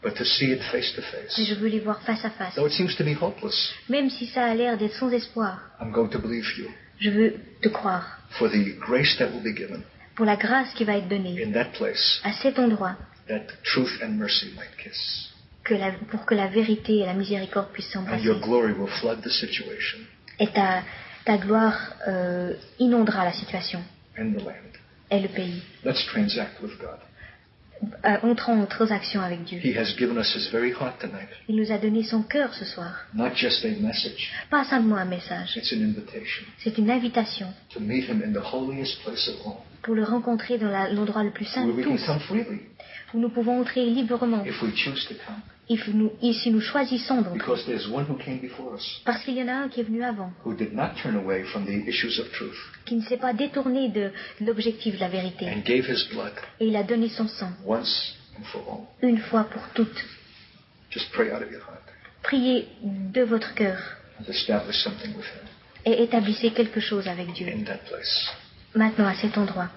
but to see it face to mais je face. veux les voir face à face. Though it seems to be hopeless, Même si ça a l'air d'être sans espoir, I'm going to believe you je veux te croire for the grace that will be given pour la grâce qui va être donnée in that place, à cet endroit that truth and mercy might kiss. pour que la vérité et la miséricorde puissent And s'embrasser. your glory will flood the situation Et ta gloire inondera la situation and the land. et le pays. Let's transact with God. Entrons en transaction avec Dieu. He has given us His very heart tonight, Il nous a donné son cœur ce soir. not just a message, Pas simplement un message, it's an invitation c'est une invitation to meet Him in the holiest place of all, pour le rencontrer dans l'endroit le plus saint where de we can tous, come freely où nous pouvons entrer librement, if we choose to come. si nous choisissons d'entrer. Because there's one who came before us, Parce qu'il y en a un qui est venu avant, who did not turn away from the issues of truth qui ne s'est pas détourné de l'objectif de la vérité. and gave His blood Et il a donné son sang, once and for all. une fois pour toutes. Just pray out of your heart Priez de votre cœur and establish something with Him et établissez quelque chose avec Dieu. in that place. Maintenant, à cet endroit.